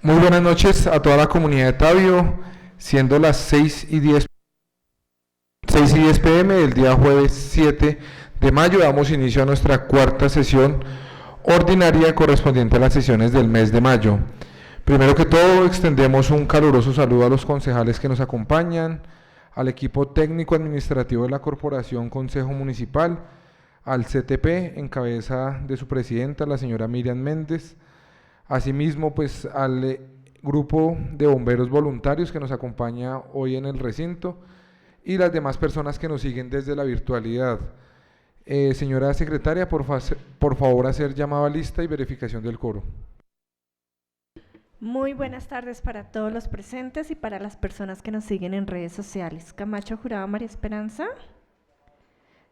Muy buenas noches a toda la comunidad de Tabio, siendo las 6:10 p.m. del día jueves 7 de mayo, damos inicio a nuestra cuarta sesión ordinaria correspondiente a las sesiones del mes de mayo. Primero que todo, extendemos un caluroso saludo a los concejales que nos acompañan, al equipo técnico administrativo de la Corporación Consejo Municipal, al CTP en cabeza de su presidenta, la señora Miriam Méndez. Asimismo, pues al grupo de bomberos voluntarios que nos acompaña hoy en el recinto y las demás personas que nos siguen desde la virtualidad. Señora secretaria, por favor hacer llamada a lista y verificación del quórum. Muy buenas tardes para todos los presentes y para las personas que nos siguen en redes sociales. Camacho Jurado María Esperanza.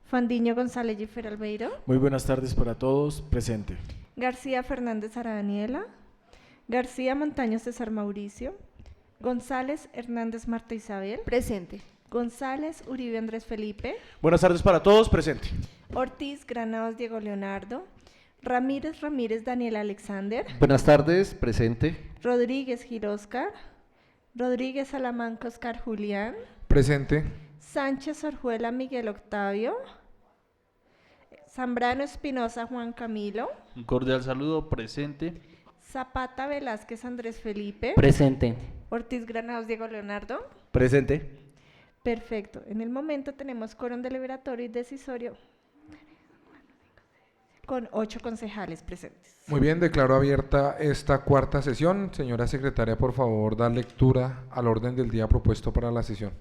Fandiño González Giffer Albeiro. Muy buenas tardes para todos, presente. García Fernández Sara Daniela. García Montaño César Mauricio. González Hernández Marta Isabel. Presente. González Uribe Andrés Felipe. Buenas tardes para todos, presente. Ortiz Granados Diego Leonardo. Ramírez Daniel Alexander. Buenas tardes, presente. Rodríguez Gil Oscar. Rodríguez Salamanca Oscar Julián. Presente. Sánchez Orjuela Miguel Octavio. Zambrano Espinosa Juan Camilo. Un cordial saludo, presente. Zapata Velázquez Andrés Felipe. Presente. Ortiz Granados Diego Leonardo. Presente. Perfecto. En el momento tenemos quórum deliberatorio y decisorio con 8 concejales presentes. Muy bien, declaro abierta esta cuarta sesión. Señora secretaria, por favor, da lectura al orden del día propuesto para la sesión.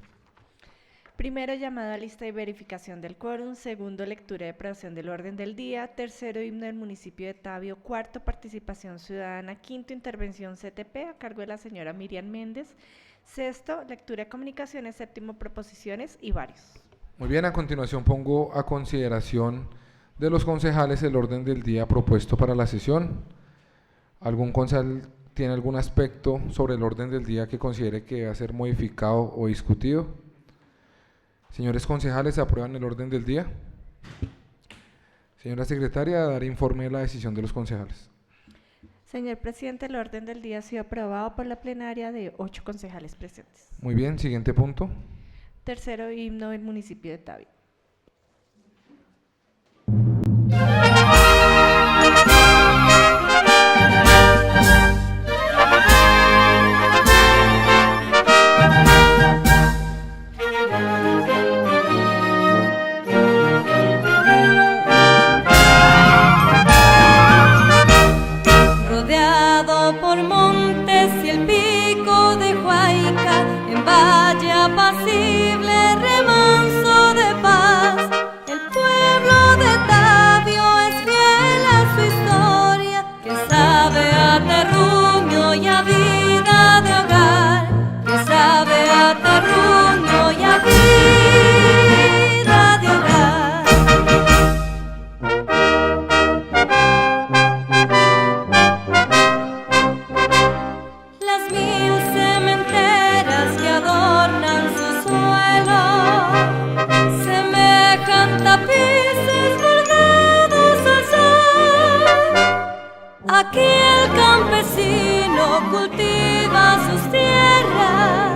Primero, llamado a lista y verificación del quórum. Segundo, lectura y aprobación del orden del día. Tercero, himno del municipio de Tabio. Cuarto, participación ciudadana. Quinto, intervención CTP a cargo de la señora Miriam Méndez. Sexto, lectura de comunicaciones. Séptimo, proposiciones y varios. Muy bien, a continuación pongo a consideración de los concejales el orden del día propuesto para la sesión. ¿Algún concejal tiene algún aspecto sobre el orden del día que considere que va a ser modificado o discutido? Señores concejales, ¿aprueban el orden del día? Señora secretaria, dar informe de la decisión de los concejales. Señor presidente, el orden del día ha sido aprobado por la plenaria de 8 concejales presentes. Muy bien, siguiente punto. Tercero, himno del municipio de Tabio. Rodeado por montes y el pico de Huayca, en valle apacible, remanso de paz, el pueblo de Tabio es fiel a su historia, que sabe a terruño y a vida de hogar, que sabe a terruño y a vida de hogar. Las 1000 cementeras que adornan su suelo semejan tapices bordados al sol. Aquí el campesino cultiva sus tierras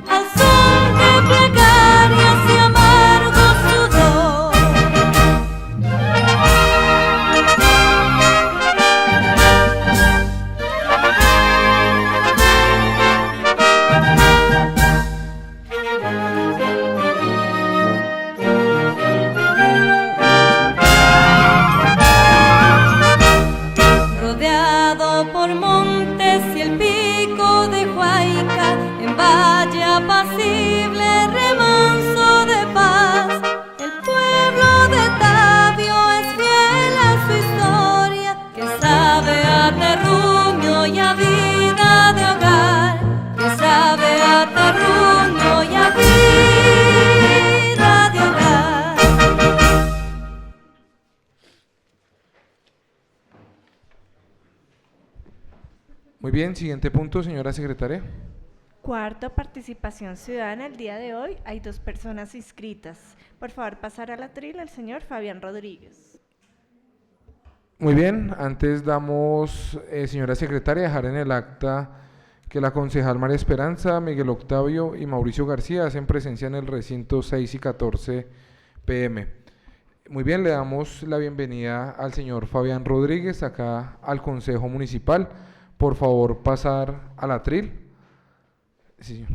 al son de plegarias y amargo sudor. Rodeado por montes y el pico de Huayca, en valle apacible, remanso de paz, el pueblo de Tabio es fiel a su historia, que sabe a terruño y a vida de hogar, que sabe a terruño y a vida de hogar. Muy bien, siguiente punto, señora secretaria. Cuarto, participación ciudadana. El día de hoy hay 2 personas inscritas. Por favor, pasar a la trila el señor Fabián Rodríguez. Muy bien, antes damos, señora secretaria, dejar en el acta que la concejal María Esperanza, Miguel Octavio y Mauricio García hacen presencia en el recinto 6 y 14 pm. Muy bien, le damos la bienvenida al señor Fabián Rodríguez acá al Consejo Municipal. Por favor, pasar al atril. Sí.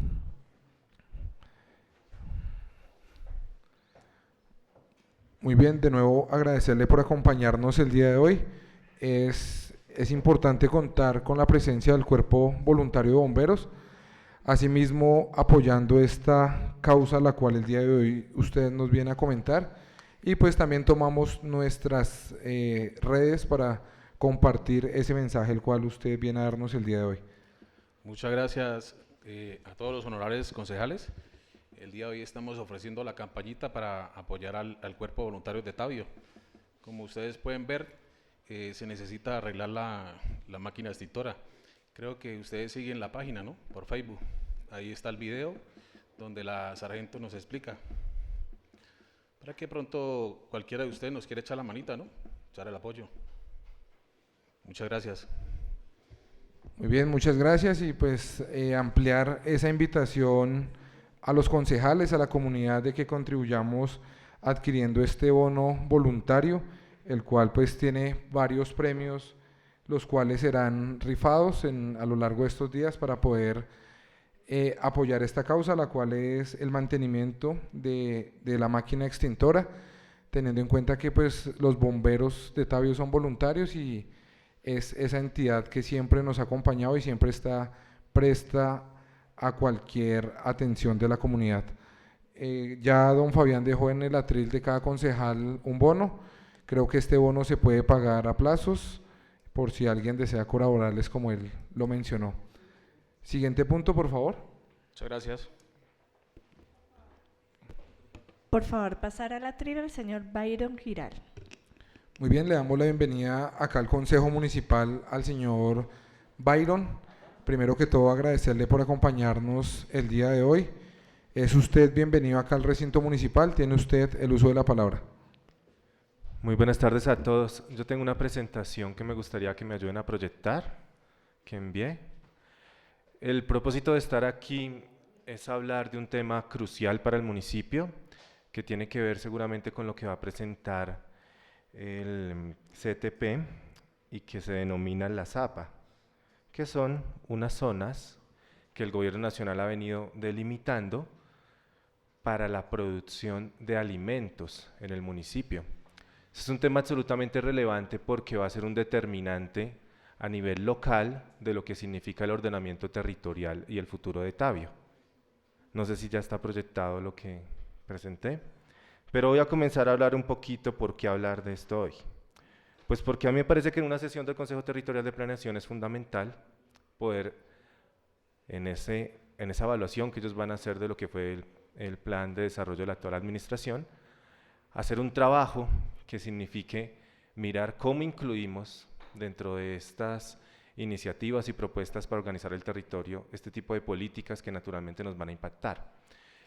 Muy bien, de nuevo agradecerle por acompañarnos el día de hoy. Es importante contar con la presencia del Cuerpo Voluntario de Bomberos, asimismo apoyando esta causa la cual el día de hoy usted nos viene a comentar, y pues también tomamos nuestras redes para compartir ese mensaje el cual usted viene a darnos el día de hoy. Muchas gracias a todos los honorables concejales. El día de hoy estamos ofreciendo la campañita para apoyar al Cuerpo Voluntario de Tabio. Como ustedes pueden ver, se necesita arreglar la máquina extintora. Creo que ustedes siguen la página, ¿no? Por Facebook. Ahí está el video donde la sargento nos explica. Para que pronto cualquiera de ustedes nos quiera echar la manita, ¿no? Echar el apoyo. Muchas gracias. Muy bien, muchas gracias, y pues ampliar esa invitación a los concejales, a la comunidad, de que contribuyamos adquiriendo este bono voluntario, el cual pues tiene varios premios, los cuales serán rifados a lo largo de estos días para poder apoyar esta causa, la cual es el mantenimiento de la máquina extintora, teniendo en cuenta que pues los bomberos de Tabio son voluntarios y es esa entidad que siempre nos ha acompañado y siempre está presta a cualquier atención de la comunidad. Ya don Fabián dejó en el atril de cada concejal un bono. Creo que este bono se puede pagar a plazos por si alguien desea colaborarles como él lo mencionó. Siguiente punto, por favor. Muchas gracias. Por favor, pasar al atril al señor Byron Giral. Muy bien, le damos la bienvenida acá al Consejo Municipal al señor Byron. Primero que todo, agradecerle por acompañarnos el día de hoy. Es usted bienvenido acá al recinto municipal, tiene usted el uso de la palabra. Muy buenas tardes a todos. Yo tengo una presentación que me gustaría que me ayuden a proyectar, que envié. El propósito de estar aquí es hablar de un tema crucial para el municipio, que tiene que ver seguramente con lo que va a presentar el CTP y que se denomina la ZAPA, que son unas zonas que el gobierno nacional ha venido delimitando para la producción de alimentos en el municipio. Este es un tema absolutamente relevante porque va a ser un determinante a nivel local de lo que significa el ordenamiento territorial y el futuro de Tabio. No sé si ya está proyectado lo que presenté, pero voy a comenzar a hablar un poquito por qué hablar de esto hoy. Pues porque a mí me parece que en una sesión del Consejo Territorial de Planeación es fundamental poder, en esa evaluación que ellos van a hacer de lo que fue el plan de desarrollo de la actual administración, hacer un trabajo que signifique mirar cómo incluimos dentro de estas iniciativas y propuestas para organizar el territorio este tipo de políticas que naturalmente nos van a impactar.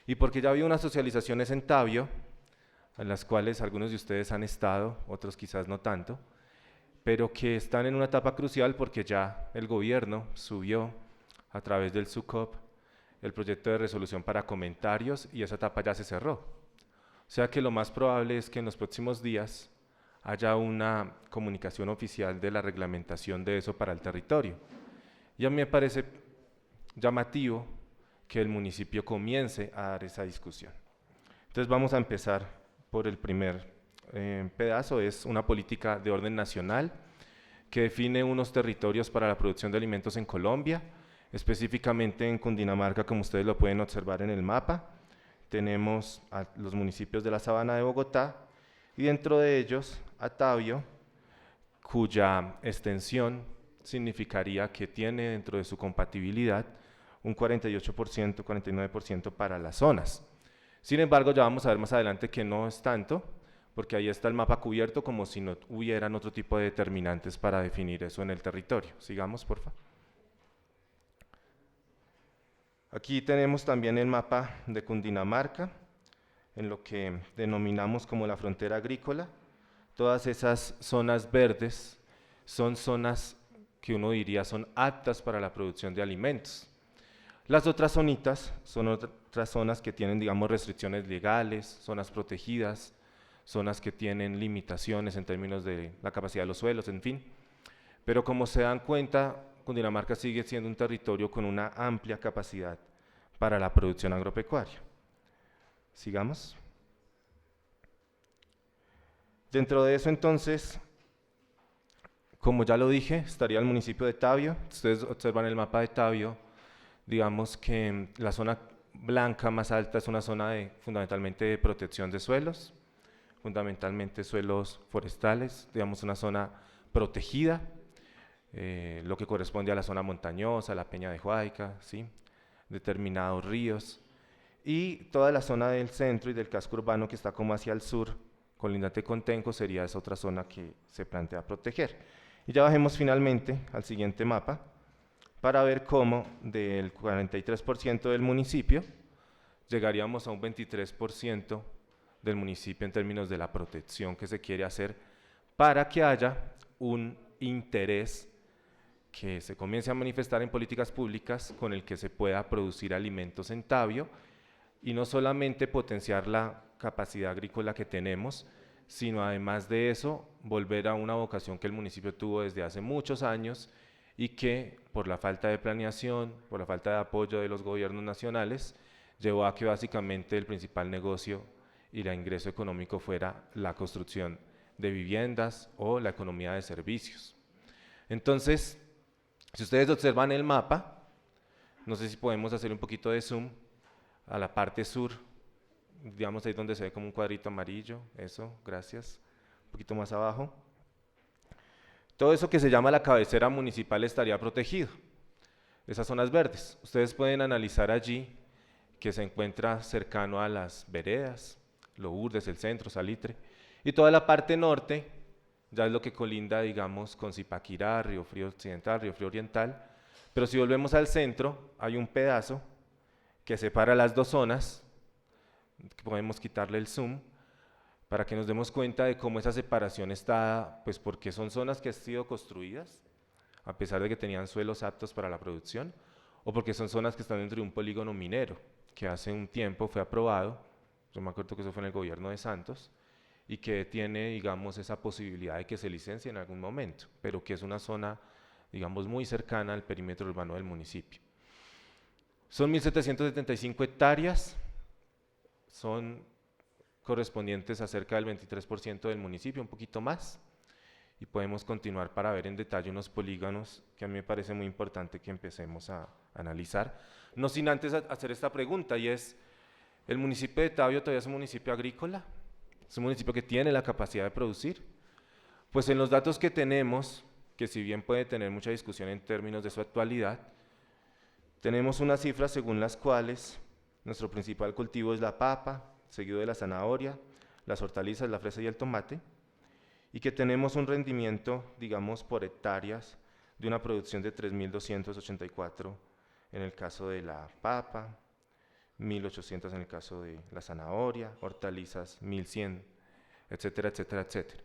Y porque ya había unas socializaciones en Tabio, en las cuales algunos de ustedes han estado, otros quizás no tanto, pero que están en una etapa crucial porque ya el gobierno subió a través del SUCOP el proyecto de resolución para comentarios y esa etapa ya se cerró. O sea que lo más probable es que en los próximos días haya una comunicación oficial de la reglamentación de eso para el territorio. Y a mí me parece llamativo que el municipio comience a dar esa discusión. Entonces vamos a empezar por el primer pedazo, es una política de orden nacional que define unos territorios para la producción de alimentos en Colombia, específicamente en Cundinamarca, como ustedes lo pueden observar en el mapa. Tenemos a los municipios de la Sabana de Bogotá y dentro de ellos a Tabio, cuya extensión significaría que tiene dentro de su compatibilidad un 48%, 49% para las zonas. Sin embargo, ya vamos a ver más adelante que no es tanto, porque ahí está el mapa cubierto como si no hubieran otro tipo de determinantes para definir eso en el territorio. Sigamos, por favor. Aquí tenemos también el mapa de Cundinamarca, en lo que denominamos como la frontera agrícola, todas esas zonas verdes son zonas que uno diría son aptas para la producción de alimentos. Las otras zonitas son otras zonas que tienen, digamos, restricciones legales, zonas protegidas, zonas que tienen limitaciones en términos de la capacidad de los suelos, en fin. Pero como se dan cuenta, Cundinamarca sigue siendo un territorio con una amplia capacidad para la producción agropecuaria. Sigamos. Dentro de eso, entonces, como ya lo dije, estaría el municipio de Tabio. Ustedes observan el mapa de Tabio, digamos que la zona blanca más alta es una zona fundamentalmente de protección de suelos, fundamentalmente suelos forestales, digamos una zona protegida, lo que corresponde a la zona montañosa, la Peña de Huayca, ¿sí? Determinados ríos, y toda la zona del centro y del casco urbano que está como hacia el sur, colindante con Tenco, sería esa otra zona que se plantea proteger. Y ya bajemos finalmente al siguiente mapa, para ver cómo del 43% del municipio llegaríamos a un 23% del municipio en términos de la protección que se quiere hacer para que haya un interés que se comience a manifestar en políticas públicas con el que se pueda producir alimentos en Tabio y no solamente potenciar la capacidad agrícola que tenemos, sino además de eso volver a una vocación que el municipio tuvo desde hace muchos años y que por la falta de planeación, por la falta de apoyo de los gobiernos nacionales, llevó a que básicamente el principal negocio y el ingreso económico fuera la construcción de viviendas o la economía de servicios. Entonces, si ustedes observan el mapa, no sé si podemos hacer un poquito de zoom a la parte sur, digamos ahí donde se ve como un cuadrito amarillo, eso, gracias, un poquito más abajo. Todo eso que se llama la cabecera municipal estaría protegido, esas zonas verdes. Ustedes pueden analizar allí que se encuentra cercano a las veredas, Lourdes, el centro, Salitre, y toda la parte norte ya es lo que colinda, digamos, con Zipaquirá, Río Frío Occidental, Río Frío Oriental, pero si volvemos al centro, hay un pedazo que separa las dos zonas, que podemos quitarle el zoom, para que nos demos cuenta de cómo esa separación está, pues porque son zonas que han sido construidas, a pesar de que tenían suelos aptos para la producción, o porque son zonas que están dentro de un polígono minero, que hace un tiempo fue aprobado, yo me acuerdo que eso fue en el gobierno de Santos, y que tiene, digamos, esa posibilidad de que se licencie en algún momento, pero que es una zona, digamos, muy cercana al perímetro urbano del municipio. Son 1.775 hectáreas, son correspondientes a cerca del 23% del municipio, un poquito más, y podemos continuar para ver en detalle unos polígonos que a mí me parece muy importante que empecemos a analizar, no sin antes hacer esta pregunta, y es, ¿el municipio de Tabio todavía es un municipio agrícola? ¿Es un municipio que tiene la capacidad de producir? Pues en los datos que tenemos, que si bien puede tener mucha discusión en términos de su actualidad, tenemos unas cifras según las cuales nuestro principal cultivo es la papa, seguido de la zanahoria, las hortalizas, la fresa y el tomate, y que tenemos un rendimiento, digamos, por hectáreas de una producción de 3.284 en el caso de la papa, 1.800 en el caso de la zanahoria, hortalizas 1.100, etcétera, etcétera, etcétera.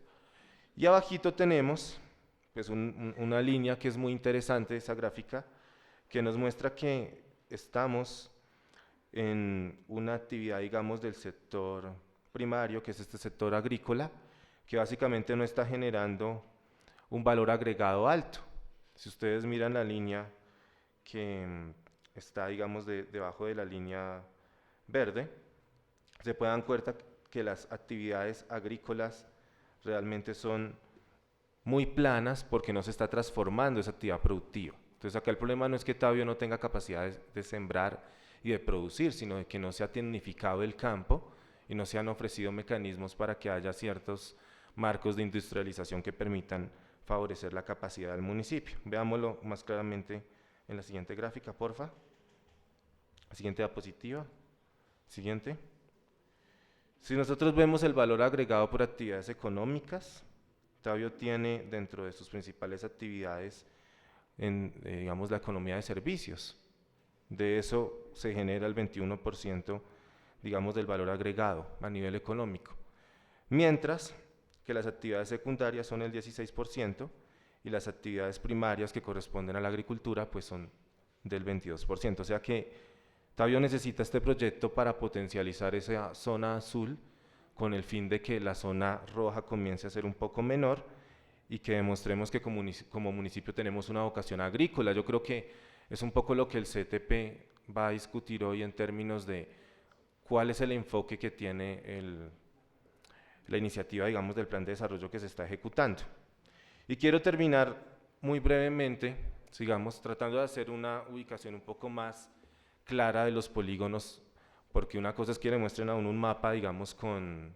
Y abajito tenemos pues una línea que es muy interesante, esa gráfica, que nos muestra que estamos en una actividad, digamos, del sector primario, que es este sector agrícola, que básicamente no está generando un valor agregado alto. Si ustedes miran la línea que está, digamos, debajo de la línea verde, se pueden dar cuenta que las actividades agrícolas realmente son muy planas porque no se está transformando esa actividad productiva. Entonces acá el problema no es que Tabio no tenga capacidad de sembrar y de producir, sino de que no se ha tecnificado el campo y no se han ofrecido mecanismos para que haya ciertos marcos de industrialización que permitan favorecer la capacidad del municipio. Veámoslo más claramente en la siguiente gráfica, porfa. Siguiente diapositiva. Siguiente. Si nosotros vemos el valor agregado por actividades económicas, Tabio tiene dentro de sus principales actividades, digamos, la economía de servicios. De eso se genera el 21%, digamos, del valor agregado a nivel económico. Mientras que las actividades secundarias son el 16% y las actividades primarias que corresponden a la agricultura pues son del 22%. O sea que Tabio necesita este proyecto para potencializar esa zona azul con el fin de que la zona roja comience a ser un poco menor y que demostremos que como municipio tenemos una vocación agrícola. Yo creo que es un poco lo que el CTP va a discutir hoy en términos de cuál es el enfoque que tiene la iniciativa, digamos, del plan de desarrollo que se está ejecutando. Y quiero terminar muy brevemente, sigamos tratando de hacer una ubicación un poco más clara de los polígonos, porque una cosa es que le muestren a uno un mapa, digamos, con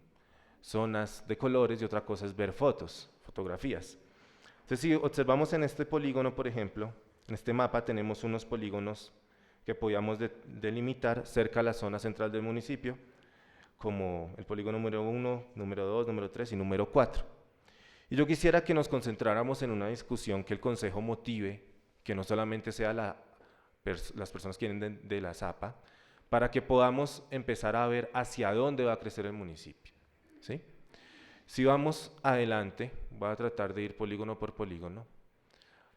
zonas de colores y otra cosa es ver fotografías. Entonces, si observamos en este polígono, por ejemplo, en este mapa tenemos unos polígonos que podíamos delimitar cerca a la zona central del municipio, como el polígono número 1, número 2, número 3 y número 4. Y yo quisiera que nos concentráramos en una discusión que el Consejo motive, que no solamente sea las personas que vienen de la ZAPA, para que podamos empezar a ver hacia dónde va a crecer el municipio, ¿sí? Si vamos adelante, voy a tratar de ir polígono por polígono.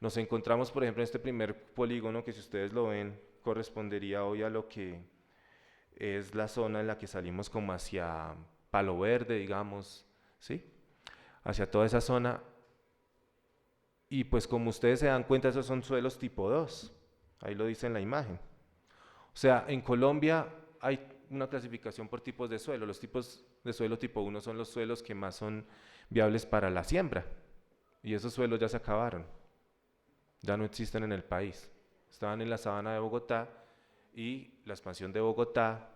Nos encontramos, por ejemplo, en este primer polígono, que si ustedes lo ven, correspondería hoy a lo que es la zona en la que salimos como hacia Palo Verde, digamos, ¿sí? Hacia toda esa zona. Y pues como ustedes se dan cuenta, esos son suelos tipo 2, ahí lo dice en la imagen. O sea, en Colombia hay una clasificación por tipos de suelo. Los tipos de suelo tipo 1 son los suelos que más son viables para la siembra, y esos suelos ya se acabaron, ya no existen en el país. Estaban en la sabana de Bogotá y la expansión de Bogotá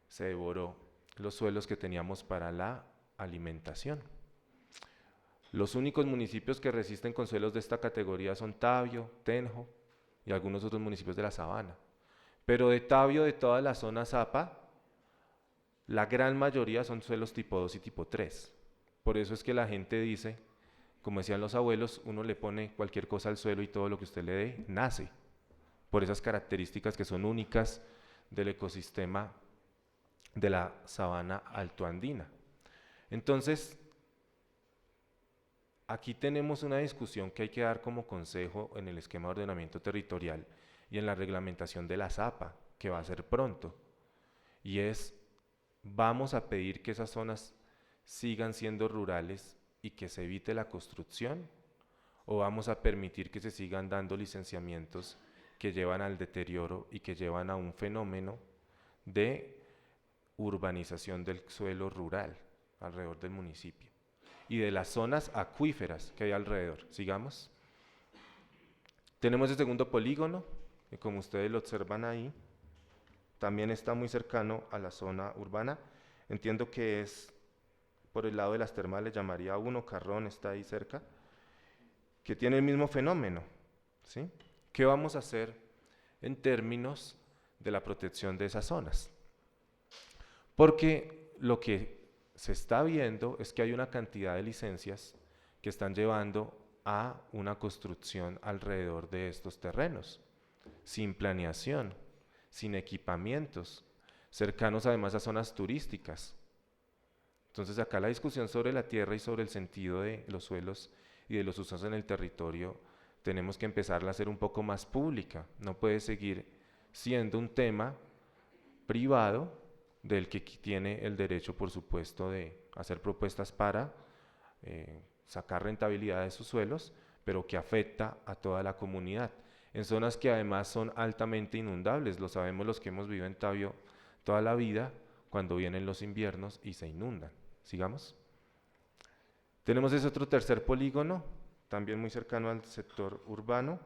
se devoró los suelos que teníamos para la alimentación. Los únicos municipios que resisten con suelos de esta categoría son Tabio, Tenjo y algunos otros municipios de la sabana. Pero de Tabio, de toda la zona Zapa, la gran mayoría son suelos tipo 2 y tipo 3. Por eso es que la gente dice, como decían los abuelos, uno le pone cualquier cosa al suelo y todo lo que usted le dé, nace. Por esas características que son únicas del ecosistema de la sabana altoandina. Entonces, aquí tenemos una discusión que hay que dar como consejo en el esquema de ordenamiento territorial y en la reglamentación de la ZAPA, que va a ser pronto, y es, vamos a pedir que esas zonas sigan siendo rurales y que se evite la construcción, o vamos a permitir que se sigan dando licenciamientos que llevan al deterioro y que llevan a un fenómeno de urbanización del suelo rural alrededor del municipio y de las zonas acuíferas que hay alrededor. Sigamos. Tenemos el segundo polígono, que como ustedes lo observan ahí, también está muy cercano a la zona urbana. Entiendo que es por el lado de las termales, llamaría 1, Carrón está ahí cerca, que tiene el mismo fenómeno, ¿sí? ¿Qué vamos a hacer en términos de la protección de esas zonas? Porque lo que se está viendo es que hay una cantidad de licencias que están llevando a una construcción alrededor de estos terrenos, sin planeación, sin equipamientos, cercanos además a zonas turísticas. Entonces acá la discusión sobre la tierra y sobre el sentido de los suelos y de los usos en el territorio tenemos que empezarla a hacer un poco más pública. No puede seguir siendo un tema privado del que tiene el derecho, por supuesto, de hacer propuestas para sacar rentabilidad de sus suelos, pero que afecta a toda la comunidad, en zonas que además son altamente inundables. Lo sabemos los que hemos vivido en Tabio toda la vida, cuando vienen los inviernos y se inundan. Sigamos. Tenemos ese otro tercer polígono, también muy cercano al sector urbano,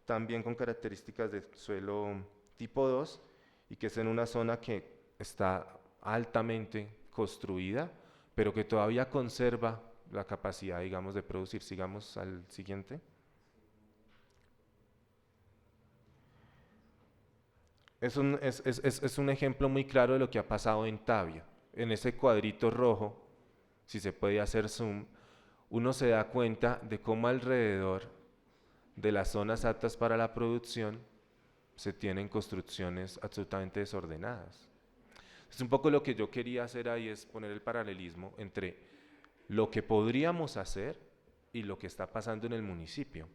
también con características de suelo tipo 2, y que es en una zona que está altamente construida, pero que todavía conserva la capacidad, digamos, de producir. Sigamos al siguiente. Es un ejemplo muy claro de lo que ha pasado en Tabio. En ese cuadrito rojo, si se puede hacer zoom, uno se da cuenta de cómo alrededor de las zonas aptas para la producción se tienen construcciones absolutamente desordenadas. Es un poco lo que yo quería hacer ahí, es poner el paralelismo entre lo que podríamos hacer y lo que está pasando en el municipio.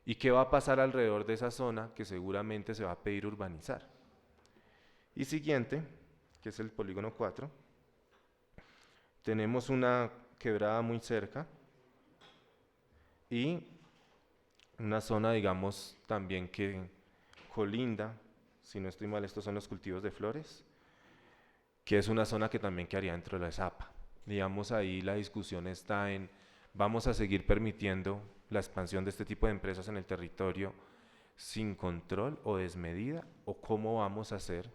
¿Y qué va a pasar alrededor de esa zona que seguramente se va a pedir urbanizar? Y siguiente, que es el polígono 4, tenemos una quebrada muy cerca y una zona, digamos, también que colinda, si no estoy mal, estos son los cultivos de flores, que es una zona que también quedaría dentro de la ZAPA. Digamos, ahí la discusión está en, ¿vamos a seguir permitiendo la expansión de este tipo de empresas en el territorio sin control o desmedida? ¿O cómo vamos a hacer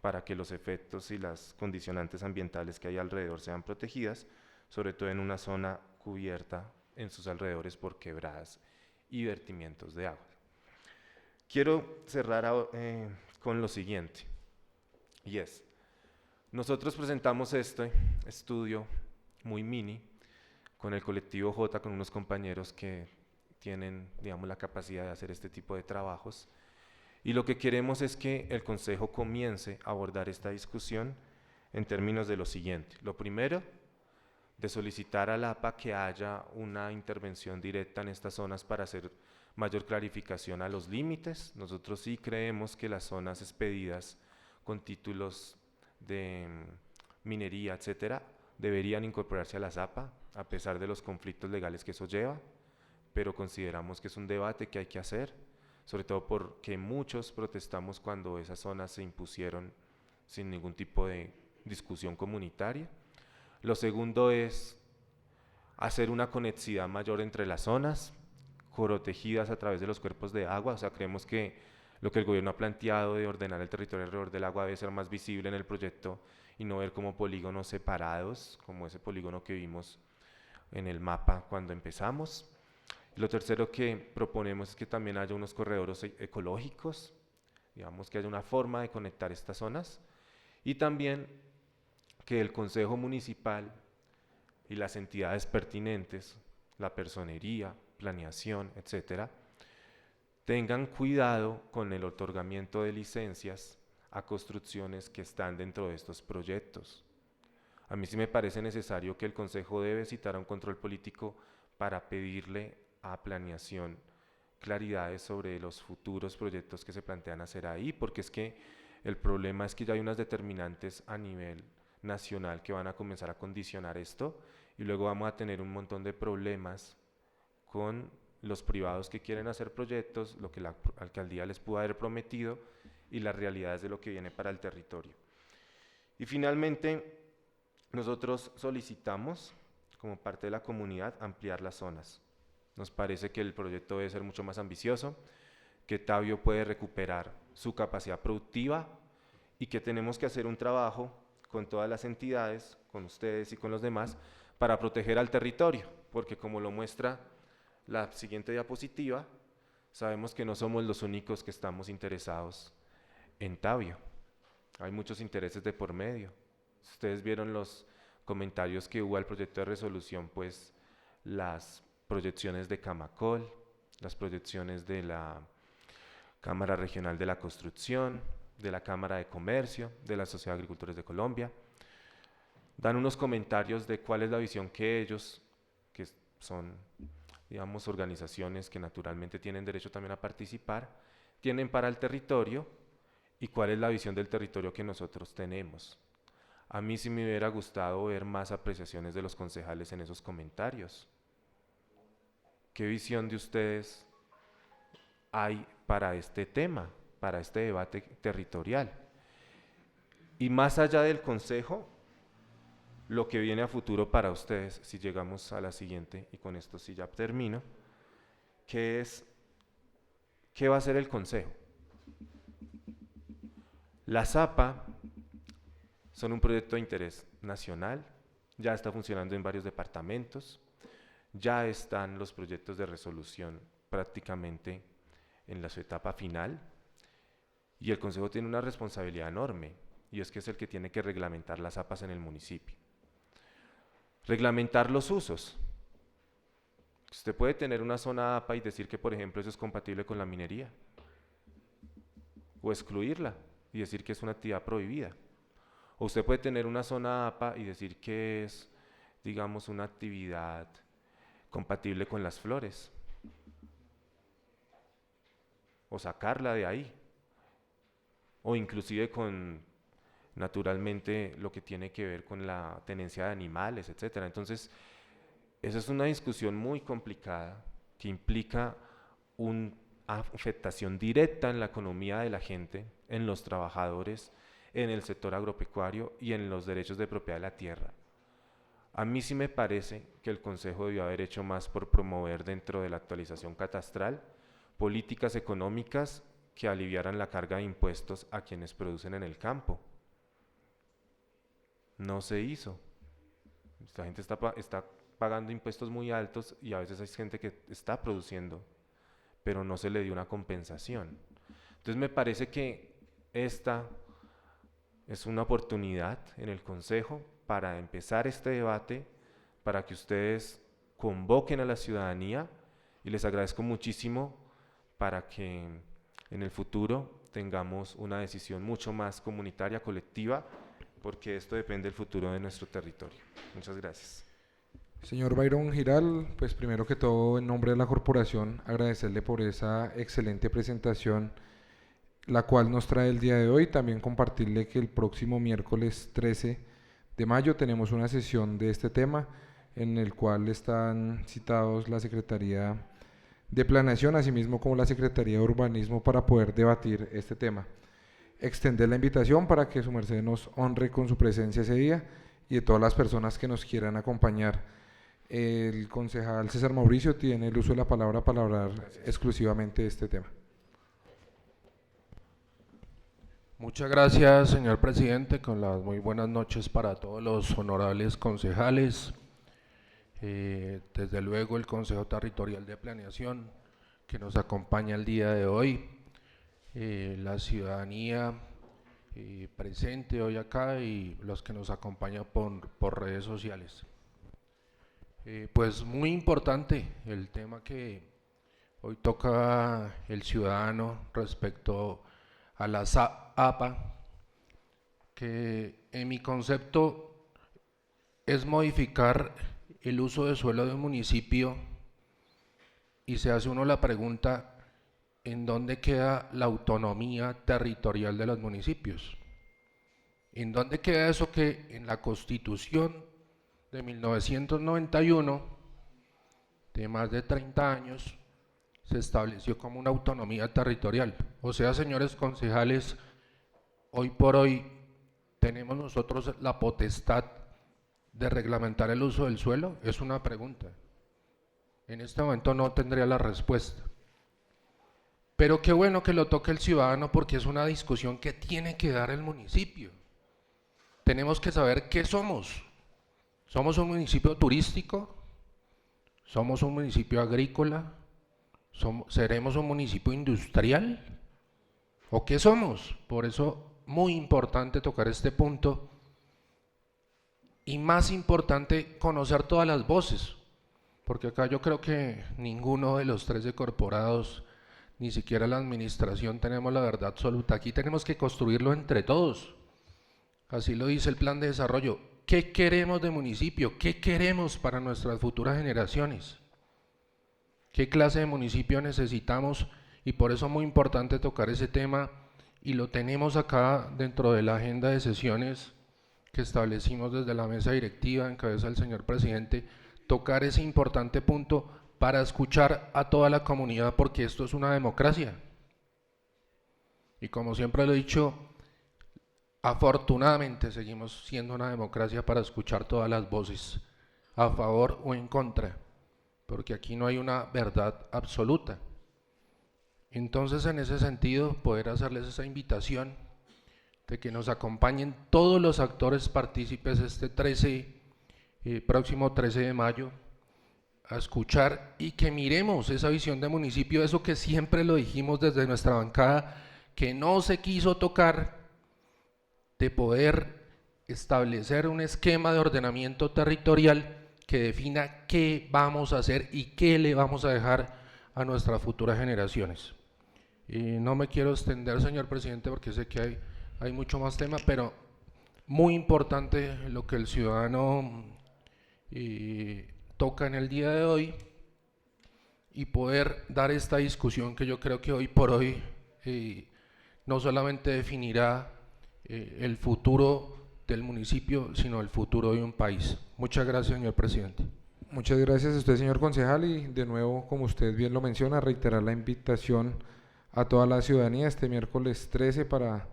para que los efectos y las condicionantes ambientales que hay alrededor sean protegidas, sobre todo en una zona cubierta en sus alrededores por quebradas y vertimientos de agua? Quiero cerrar con lo siguiente, y es, nosotros presentamos este estudio muy mini con el colectivo J, con unos compañeros que tienen, digamos, la capacidad de hacer este tipo de trabajos, y lo que queremos es que el Consejo comience a abordar esta discusión en términos de lo siguiente. Lo primero, de solicitar a la APA que haya una intervención directa en estas zonas para hacer mayor clarificación a los límites. Nosotros sí creemos que las zonas expedidas con títulos de minería, etcétera, deberían incorporarse a la ZAPA, a pesar de los conflictos legales que eso lleva, pero consideramos que es un debate que hay que hacer, sobre todo porque muchos protestamos cuando esas zonas se impusieron sin ningún tipo de discusión comunitaria. Lo segundo es hacer una conexidad mayor entre las zonas, protegidas a través de los cuerpos de agua. O sea, creemos que lo que el gobierno ha planteado de ordenar el territorio alrededor del agua debe ser más visible en el proyecto y no ver como polígonos separados, como ese polígono que vimos en el mapa cuando empezamos. Lo tercero que proponemos es que también haya unos corredores ecológicos, digamos que haya una forma de conectar estas zonas, y también que el Consejo Municipal y las entidades pertinentes, la personería, planeación, etcétera, tengan cuidado con el otorgamiento de licencias a construcciones que están dentro de estos proyectos. A mí sí me parece necesario que el Consejo debe citar a un control político para pedirle a planeación claridades sobre los futuros proyectos que se plantean hacer ahí, porque es que el problema es que ya hay unas determinantes a nivel nacional que van a comenzar a condicionar esto, y luego vamos a tener un montón de problemas con los privados que quieren hacer proyectos, lo que la alcaldía les pudo haber prometido y las realidades de lo que viene para el territorio. Y finalmente, nosotros solicitamos, como parte de la comunidad, ampliar las zonas. Nos parece que el proyecto debe ser mucho más ambicioso, que Tabio puede recuperar su capacidad productiva y que tenemos que hacer un trabajo con todas las entidades, con ustedes y con los demás, para proteger al territorio, porque como lo muestra la siguiente diapositiva, sabemos que no somos los únicos que estamos interesados en Tabio. Hay muchos intereses de por medio. Ustedes vieron los comentarios que hubo al proyecto de resolución, pues las proyecciones de Camacol, las proyecciones de la Cámara Regional de la Construcción, de la Cámara de Comercio, de la Sociedad de Agricultores de Colombia, dan unos comentarios de cuál es la visión que ellos, que son, digamos, organizaciones que naturalmente tienen derecho también a participar, tienen para el territorio y cuál es la visión del territorio que nosotros tenemos. A mí sí me hubiera gustado ver más apreciaciones de los concejales en esos comentarios. ¿Qué visión de ustedes hay para este tema, para este debate territorial? Y más allá del consejo, lo que viene a futuro para ustedes, si llegamos a la siguiente, y con esto sí ya termino, que es, ¿qué va a hacer el consejo? La ZAPA son un proyecto de interés nacional, ya está funcionando en varios departamentos, ya están los proyectos de resolución prácticamente en su etapa final, y el consejo tiene una responsabilidad enorme, y es que es el que tiene que reglamentar las ZAPAs en el municipio. Reglamentar los usos. Usted puede tener una zona APA y decir que, por ejemplo, eso es compatible con la minería, o excluirla y decir que es una actividad prohibida. O usted puede tener una zona APA y decir que es, digamos, una actividad compatible con las flores, o sacarla de ahí, o inclusive con, naturalmente, lo que tiene que ver con la tenencia de animales, etcétera. Entonces, esa es una discusión muy complicada que implica una afectación directa en la economía de la gente, en los trabajadores, en el sector agropecuario y en los derechos de propiedad de la tierra. A mí sí me parece que el Consejo debió haber hecho más por promover dentro de la actualización catastral políticas económicas que aliviaran la carga de impuestos a quienes producen en el campo. No se hizo. La gente está pagando impuestos muy altos y a veces hay gente que está produciendo, pero no se le dio una compensación. Entonces me parece que esta es una oportunidad en el Consejo para empezar este debate, para que ustedes convoquen a la ciudadanía, y les agradezco muchísimo para que en el futuro tengamos una decisión mucho más comunitaria, colectiva, porque esto depende del futuro de nuestro territorio. Muchas gracias. Señor Byron Giral, pues primero que todo, en nombre de la corporación, agradecerle por esa excelente presentación, la cual nos trae el día de hoy. También compartirle que el próximo miércoles 13 de mayo tenemos una sesión de este tema, en el cual están citados la Secretaría de Planeación, asimismo como la Secretaría de Urbanismo, para poder debatir este tema. Extender la invitación para que su merced nos honre con su presencia ese día, y de todas las personas que nos quieran acompañar. El concejal César Mauricio tiene el uso de la palabra para hablar exclusivamente de este tema. Muchas gracias, señor presidente, con las muy buenas noches para todos los honorables concejales, desde luego el Consejo Territorial de Planeación que nos acompaña el día de hoy, la ciudadanía presente hoy acá y los que nos acompañan por redes sociales. Pues muy importante el tema que hoy toca el ciudadano respecto a la APA, que en mi concepto es modificar el uso de suelo de un municipio, y se hace uno la pregunta: ¿en dónde queda la autonomía territorial de los municipios? ¿En dónde queda eso que en la Constitución de 1991, de más de 30 años, se estableció como una autonomía territorial? O sea, señores concejales, hoy por hoy tenemos nosotros la potestad de reglamentar el uso del suelo. Es una pregunta. En este momento no tendría la respuesta. Pero qué bueno que lo toque el ciudadano, porque es una discusión que tiene que dar el municipio. Tenemos que saber qué somos. ¿Somos un municipio turístico? ¿Somos un municipio agrícola? ¿Seremos un municipio industrial? ¿O qué somos? Por eso, muy importante tocar este punto, y más importante, conocer todas las voces, porque acá yo creo que ninguno de los 13 corporados, ni siquiera la administración, tenemos la verdad absoluta. Aquí tenemos que construirlo entre todos. Así lo dice el plan de desarrollo. ¿Qué queremos de municipio? ¿Qué queremos para nuestras futuras generaciones? ¿Qué clase de municipio necesitamos? Y por eso es muy importante tocar ese tema, y lo tenemos acá dentro de la agenda de sesiones que establecimos desde la mesa directiva en cabeza del señor presidente, tocar ese importante punto para escuchar a toda la comunidad, porque esto es una democracia. Y como siempre lo he dicho, afortunadamente seguimos siendo una democracia para escuchar todas las voces, a favor o en contra, porque aquí no hay una verdad absoluta. Entonces, en ese sentido, poder hacerles esa invitación de que nos acompañen todos los actores partícipes este próximo 13 de mayo, a escuchar y que miremos esa visión de municipio, eso que siempre lo dijimos desde nuestra bancada, que no se quiso tocar, de poder establecer un esquema de ordenamiento territorial que defina qué vamos a hacer y qué le vamos a dejar a nuestras futuras generaciones. Y no me quiero extender, señor presidente, porque sé que hay mucho más tema, pero muy importante lo que el ciudadano toca en el día de hoy y poder dar esta discusión que yo creo que hoy por hoy no solamente definirá el futuro del municipio, sino el futuro de un país. Muchas gracias, señor presidente. Muchas gracias a usted, señor concejal, y de nuevo, como usted bien lo menciona, reiterar la invitación a toda la ciudadanía este miércoles 13 para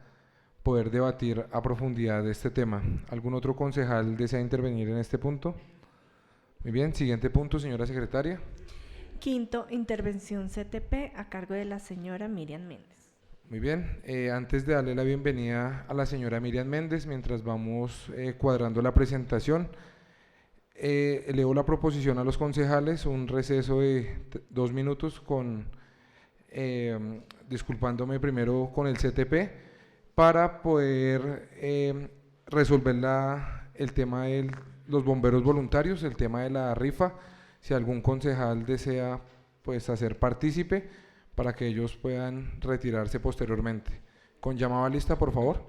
poder debatir a profundidad de este tema. ¿Algún otro concejal desea intervenir en este punto? Muy bien, siguiente punto, señora secretaria. Quinto, intervención CTP a cargo de la señora Miriam Méndez. Muy bien, antes de darle la bienvenida a la señora Miriam Méndez, mientras vamos cuadrando la presentación, elevo la proposición a los concejales, un receso de 2 minutos con, disculpándome primero con el CTP, para poder resolver el tema de los bomberos voluntarios, el tema de la rifa, si algún concejal desea pues hacer partícipe para que ellos puedan retirarse posteriormente. Con llamada lista, por favor.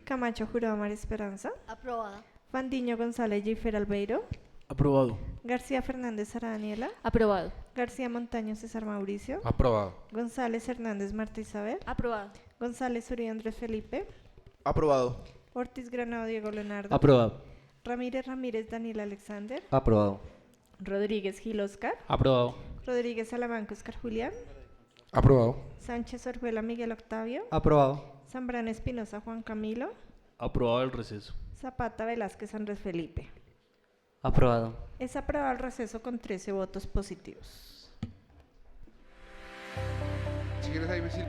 Camacho Jurado María Esperanza. Aprobada. Fandiño González Jiffer Albeiro. Aprobado. García Fernández Sara Daniela. Aprobado. García Montaño César Mauricio. Aprobado. González Hernández Marta Isabel. Aprobado. González Uribe Andrés Felipe. Aprobado. Ortiz Granado Diego Leonardo. Aprobado. Ramírez Ramírez Daniel Alexander. Aprobado. Rodríguez Gil Oscar. Aprobado. Rodríguez Salamanca Oscar Julián. Aprobado. Sánchez Orjuela Miguel Octavio. Aprobado. Zambrano Espinosa Juan Camilo. Aprobado el receso. Zapata Velázquez Andrés Felipe. Aprobado. Es aprobado el receso con 13 votos positivos. Si quieres ahí decir.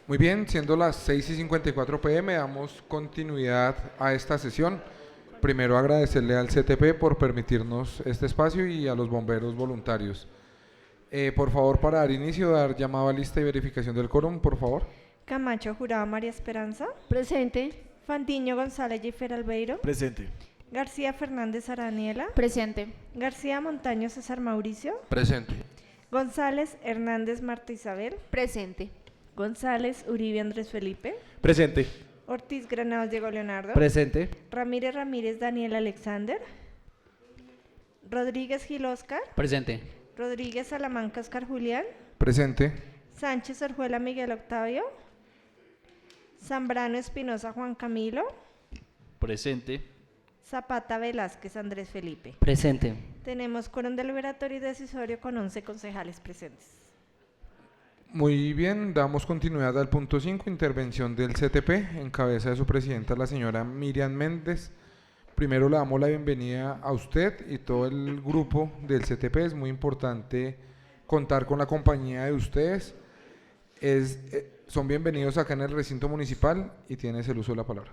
Muy bien, siendo las 6:54 p.m., damos continuidad a esta sesión. Primero agradecerle al CTP por permitirnos este espacio y a los bomberos voluntarios. Por favor, para dar inicio, dar llamado a lista y verificación del quórum, por favor. Camacho Jurado María Esperanza. Presente. Fandiño González Gifer Albeiro. Presente. García Fernández Araniela. Presente. García Montaño César Mauricio. Presente. González Hernández Marta Isabel. Presente. González Uribe Andrés Felipe. Presente. Ortiz Granados Diego Leonardo. Presente. Ramírez Ramírez Daniel Alexander. Rodríguez Gil Oscar. Presente. Rodríguez Salamanca Oscar Julián. Presente. Sánchez Orjuela Miguel Octavio. Zambrano Espinosa Juan Camilo. Presente. Zapata Velázquez Andrés Felipe. Presente. Tenemos quórum deliberatorio y decisorio con 11 concejales presentes. Muy bien, damos continuidad al punto 5, intervención del CTP, en cabeza de su presidenta, la señora Miriam Méndez. Primero le damos la bienvenida a usted y todo el grupo del CTP. Es muy importante contar con la compañía de ustedes. Son bienvenidos acá en el recinto municipal y tienes el uso de la palabra.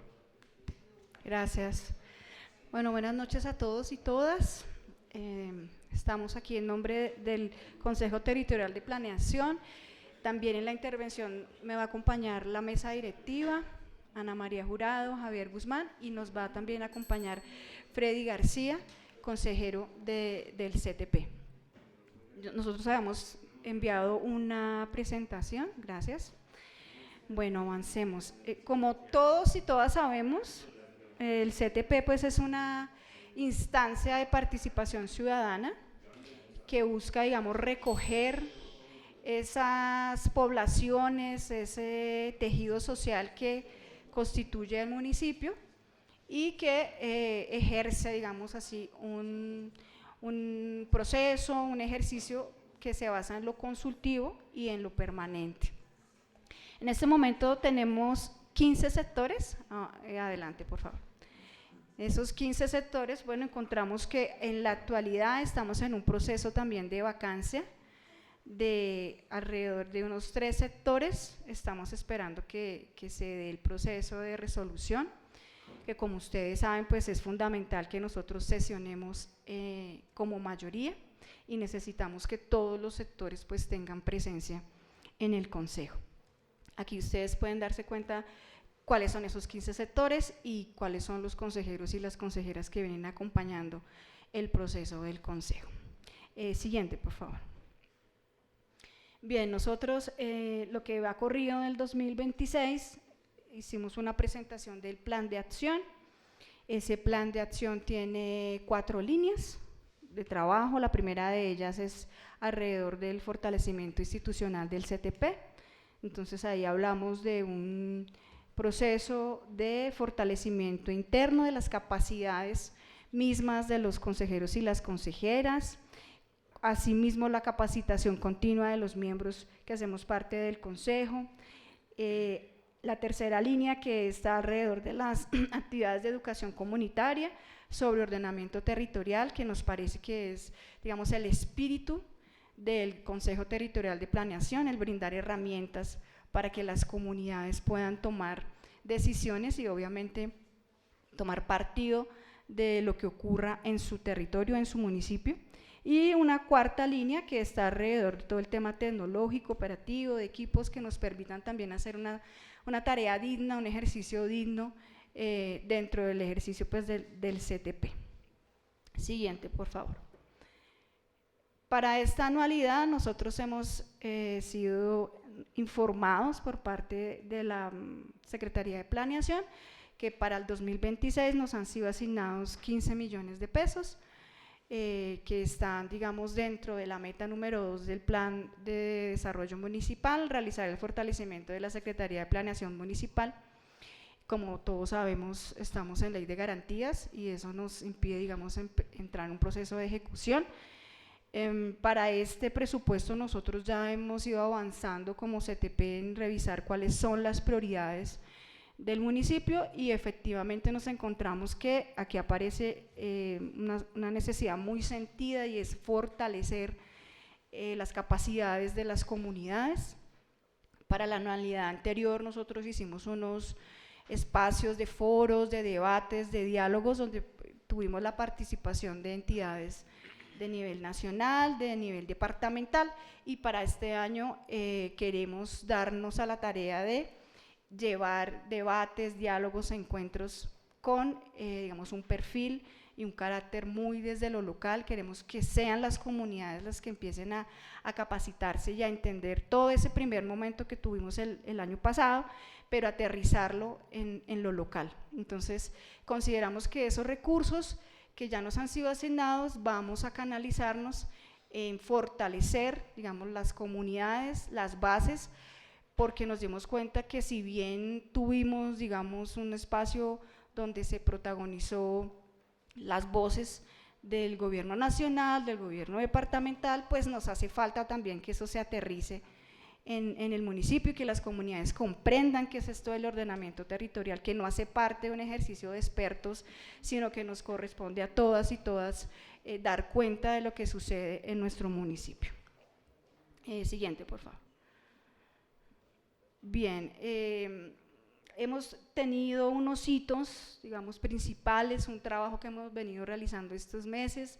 Gracias. Bueno, buenas noches a todos y todas. Estamos aquí en nombre del Consejo Territorial de Planeación. También en la intervención me va a acompañar la mesa directiva, Ana María Jurado, Javier Guzmán, y nos va también a acompañar Freddy García, consejero del CTP. Nosotros habíamos enviado una presentación, gracias. Bueno, avancemos. Como todos y todas sabemos, el CTP pues es una instancia de participación ciudadana que busca, digamos, recoger esas poblaciones, ese tejido social que constituye el municipio y que ejerce, digamos así, un proceso, un ejercicio que se basa en lo consultivo y en lo permanente. En este momento tenemos 15 sectores, adelante por favor. Esos 15 sectores, bueno, encontramos que en la actualidad estamos en un proceso también de vacancia de alrededor de unos 3 sectores. Estamos esperando que se dé el proceso de resolución, que como ustedes saben, pues es fundamental que nosotros sesionemos como mayoría y necesitamos que todos los sectores pues tengan presencia en el Consejo. Aquí ustedes pueden darse cuenta cuáles son esos 15 sectores y cuáles son los consejeros y las consejeras que vienen acompañando el proceso del Consejo. Siguiente, por favor. Bien, nosotros lo que ha corrido en el 2026, hicimos una presentación del plan de acción. Ese plan de acción tiene 4 líneas de trabajo. La primera de ellas es alrededor del fortalecimiento institucional del CTP. Entonces ahí hablamos de un proceso de fortalecimiento interno de las capacidades mismas de los consejeros y las consejeras. Asimismo, la capacitación continua de los miembros que hacemos parte del Consejo. La tercera línea, que está alrededor de las actividades de educación comunitaria sobre ordenamiento territorial, que nos parece que es, digamos, el espíritu del Consejo Territorial de Planeación, el brindar herramientas para que las comunidades puedan tomar decisiones y obviamente tomar partido de lo que ocurra en su territorio, en su municipio. Y una cuarta línea que está alrededor de todo el tema tecnológico, operativo, de equipos que nos permitan también hacer una tarea digna, un ejercicio digno dentro del ejercicio pues, del CTP. Siguiente, por favor. Para esta anualidad nosotros hemos sido informados por parte de la Secretaría de Planeación que para el 2026 nos han sido asignados 15 millones de pesos. Que están, digamos, dentro de la meta número 2 del Plan de Desarrollo Municipal, realizar el fortalecimiento de la Secretaría de Planeación Municipal. Como todos sabemos, estamos en ley de garantías y eso nos impide, digamos, entrar en un proceso de ejecución. Para este presupuesto nosotros ya hemos ido avanzando como CTP en revisar cuáles son las prioridades del municipio y efectivamente nos encontramos que aquí aparece una necesidad muy sentida y es fortalecer las capacidades de las comunidades Para la anualidad anterior nosotros hicimos unos espacios de foros, de debates, de diálogos, donde tuvimos la participación de entidades de nivel nacional, de nivel departamental, y para este año queremos darnos a la tarea de llevar debates, diálogos, encuentros con, digamos, un perfil y un carácter muy desde lo local. Queremos que sean las comunidades las que empiecen a capacitarse y a entender todo ese primer momento que tuvimos el año pasado, pero aterrizarlo en lo local. Entonces, consideramos que esos recursos que ya nos han sido asignados, vamos a canalizarnos en fortalecer, digamos, las comunidades, las bases, porque nos dimos cuenta que si bien tuvimos, digamos, un espacio donde se protagonizó las voces del gobierno nacional, del gobierno departamental, pues nos hace falta también que eso se aterrice en el municipio y que las comunidades comprendan qué es esto del ordenamiento territorial, que no hace parte de un ejercicio de expertos, sino que nos corresponde a todas y todas dar cuenta de lo que sucede en nuestro municipio. Siguiente, por favor. Bien, hemos tenido unos hitos, digamos, principales, un trabajo que hemos venido realizando estos meses.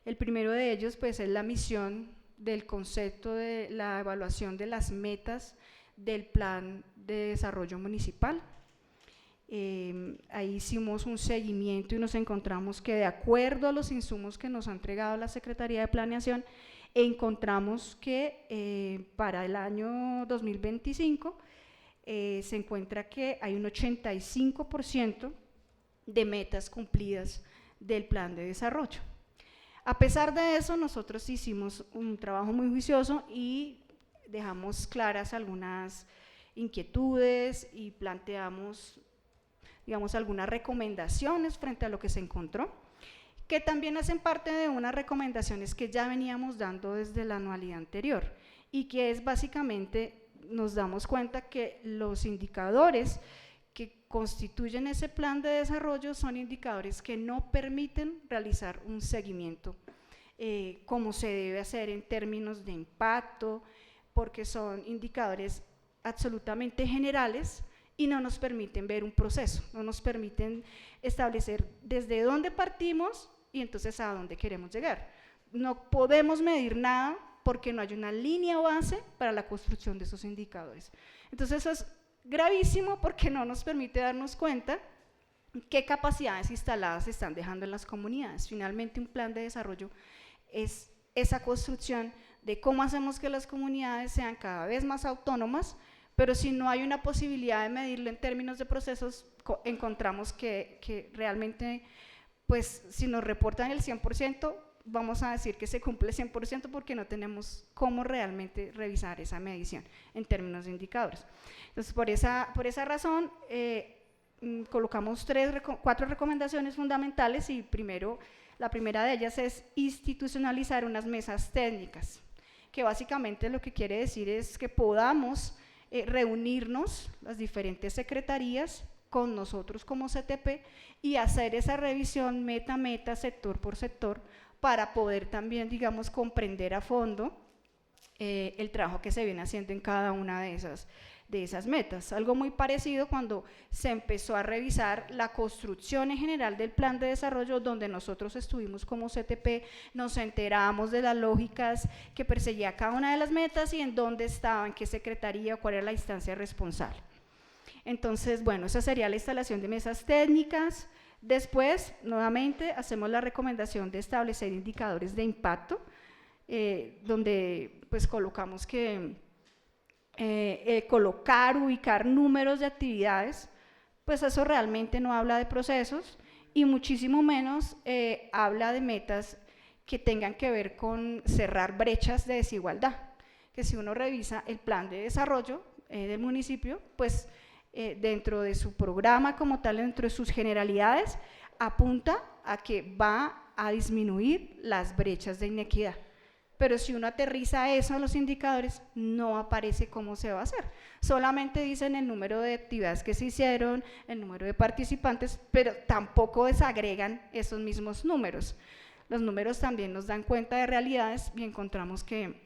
El primero de ellos, pues, es la misión del concepto de la evaluación de las metas del plan de desarrollo municipal. Ahí hicimos un seguimiento y nos encontramos que, de acuerdo a los insumos que nos ha entregado la Secretaría de Planeación, encontramos que para el año 2025 se encuentra que hay un 85% de metas cumplidas del plan de desarrollo. A pesar de eso, nosotros hicimos un trabajo muy juicioso y dejamos claras algunas inquietudes y planteamos, digamos, algunas recomendaciones frente a lo que se encontró, que también hacen parte de unas recomendaciones que ya veníamos dando desde la anualidad anterior, y que es básicamente, nos damos cuenta que los indicadores que constituyen ese plan de desarrollo son indicadores que no permiten realizar un seguimiento como se debe hacer en términos de impacto, porque son indicadores absolutamente generales y no nos permiten ver un proceso, no nos permiten establecer desde dónde partimos y entonces a dónde queremos llegar. No podemos medir nada porque no hay una línea base para la construcción de esos indicadores. Entonces eso es gravísimo porque no nos permite darnos cuenta qué capacidades instaladas se están dejando en las comunidades. Finalmente, un plan de desarrollo es esa construcción de cómo hacemos que las comunidades sean cada vez más autónomas, pero si no hay una posibilidad de medirlo en términos de procesos, encontramos que realmente, pues, si nos reportan el 100%, vamos a decir que se cumple el 100% porque no tenemos cómo realmente revisar esa medición en términos de indicadores. Entonces, por esa razón, colocamos 4 recomendaciones fundamentales y la primera de ellas es institucionalizar unas mesas técnicas, que básicamente lo que quiere decir es que podamos reunirnos las diferentes secretarías con nosotros como CTP y hacer esa revisión meta a meta, sector por sector, para poder también, digamos, comprender a fondo el trabajo que se viene haciendo en cada una de esas metas. Algo muy parecido cuando se empezó a revisar la construcción en general del plan de desarrollo, donde nosotros estuvimos como CTP, nos enteramos de las lógicas que perseguía cada una de las metas y en dónde estaba, en qué secretaría, cuál era la instancia responsable. Entonces, bueno, esa sería la instalación de mesas técnicas. Después, nuevamente, hacemos la recomendación de establecer indicadores de impacto, donde pues colocamos que colocar, ubicar números de actividades, pues eso realmente no habla de procesos y muchísimo menos habla de metas que tengan que ver con cerrar brechas de desigualdad, que si uno revisa el plan de desarrollo del municipio, pues dentro de su programa como tal, dentro de sus generalidades, apunta a que va a disminuir las brechas de inequidad. Pero si uno aterriza eso a los indicadores, no aparece cómo se va a hacer. Solamente dicen el número de actividades que se hicieron, el número de participantes, pero tampoco desagregan esos mismos números. Los números también nos dan cuenta de realidades y encontramos que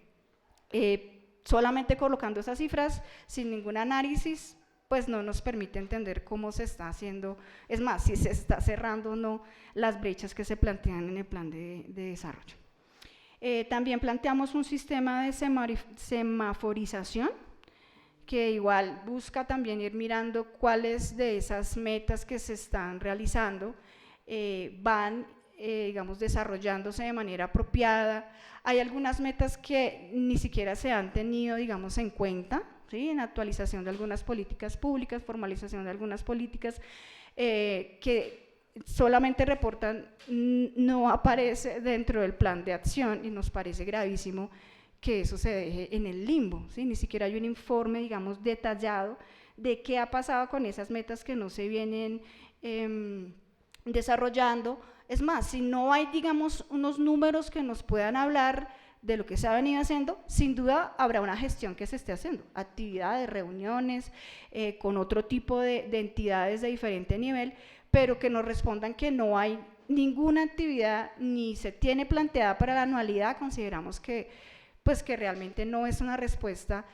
solamente colocando esas cifras, sin ningún análisis, pues no nos permite entender cómo se está haciendo, es más, si se está cerrando o no las brechas que se plantean en el plan de desarrollo. También planteamos un sistema de semaforización, que igual busca también ir mirando cuáles de esas metas que se están realizando van, digamos, desarrollándose de manera apropiada. Hay algunas metas que ni siquiera se han tenido, digamos, en cuenta, ¿sí? En actualización de algunas políticas públicas, formalización de algunas políticas que solamente reportan, no aparece dentro del plan de acción, y nos parece gravísimo que eso se deje en el limbo, ¿sí? Ni siquiera hay un informe, digamos, detallado de qué ha pasado con esas metas que no se vienen desarrollando. Es más, si no hay, digamos, unos números que nos puedan hablar de lo que se ha venido haciendo, sin duda habrá una gestión que se esté haciendo, actividades, reuniones, con otro tipo de entidades de diferente nivel, pero que nos respondan que no hay ninguna actividad ni se tiene planteada para la anualidad. Consideramos que, pues, que realmente no es una respuesta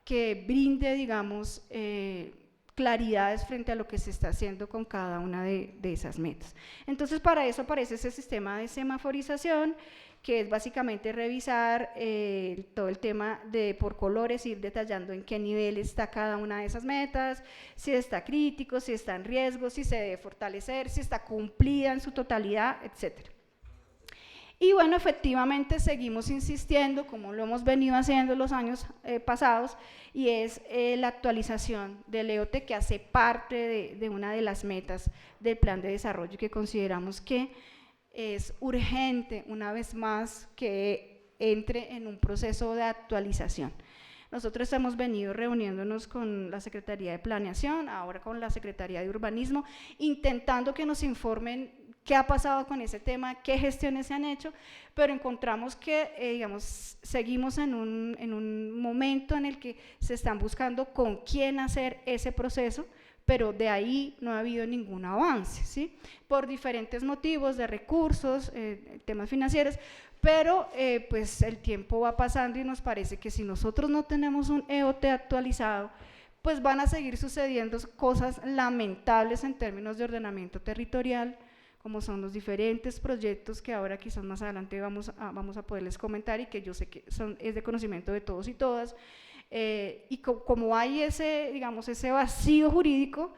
que brinde, digamos, claridades frente a lo que se está haciendo con cada una de esas metas. Entonces, para eso aparece ese sistema de semaforización, que es básicamente revisar todo el tema de por colores, ir detallando en qué nivel está cada una de esas metas, si está crítico, si está en riesgo, si se debe fortalecer, si está cumplida en su totalidad, etcétera. Y bueno, efectivamente seguimos insistiendo, como lo hemos venido haciendo los años pasados, y es la actualización del EOT, que hace parte de una de las metas del plan de desarrollo, que consideramos que es urgente, una vez más, que entre en un proceso de actualización. Nosotros hemos venido reuniéndonos con la Secretaría de Planeación, ahora con la Secretaría de Urbanismo, intentando que nos informen qué ha pasado con ese tema, qué gestiones se han hecho, pero encontramos que, digamos, seguimos en un momento en el que se están buscando con quién hacer ese proceso, pero de ahí no ha habido ningún avance, ¿sí? Por diferentes motivos de recursos, temas financieros, pero pues el tiempo va pasando y nos parece que si nosotros no tenemos un EOT actualizado, pues van a seguir sucediendo cosas lamentables en términos de ordenamiento territorial, como son los diferentes proyectos que ahora quizás más adelante vamos a poderles comentar, y que yo sé que es de conocimiento de todos y todas. Y como hay ese, digamos, ese vacío jurídico,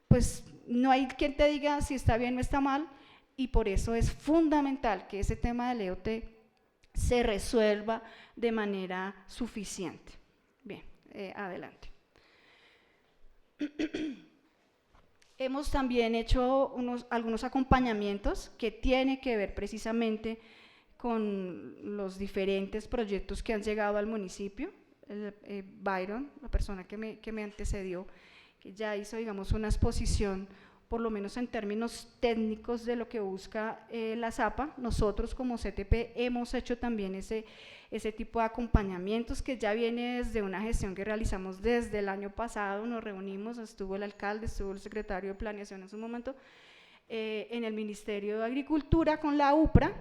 pues no hay quien te diga si está bien o está mal, y por eso es fundamental que ese tema del EOT se resuelva de manera suficiente. Bien, adelante. Hemos también hecho algunos acompañamientos que tienen que ver precisamente con los diferentes proyectos que han llegado al municipio. Byron, la persona que me antecedió, que ya hizo, digamos, una exposición, por lo menos en términos técnicos, de lo que busca la ZAPA. Nosotros como CTP hemos hecho también ese tipo de acompañamientos, que ya viene desde una gestión que realizamos desde el año pasado. Nos reunimos, estuvo el alcalde, estuvo el secretario de Planeación en su momento, en el Ministerio de Agricultura con la UPRA,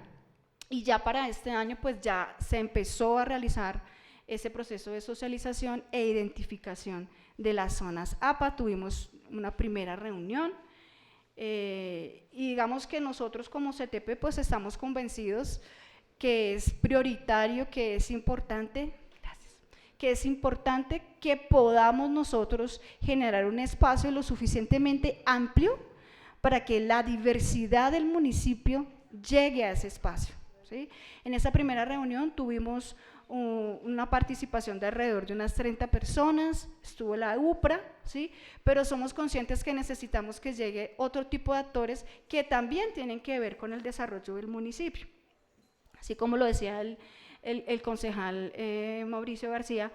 y ya para este año pues ya se empezó a realizar ese proceso de socialización e identificación de las zonas APA. Tuvimos una primera reunión, y digamos que nosotros como CTP pues estamos convencidos que es prioritario, que es importante, que podamos nosotros generar un espacio lo suficientemente amplio para que la diversidad del municipio llegue a ese espacio, ¿sí? En esa primera reunión tuvimos una participación de alrededor de unas 30 personas, estuvo la UPRA, ¿sí? Pero somos conscientes que necesitamos que llegue otro tipo de actores que también tienen que ver con el desarrollo del municipio. Así como lo decía el concejal Mauricio García,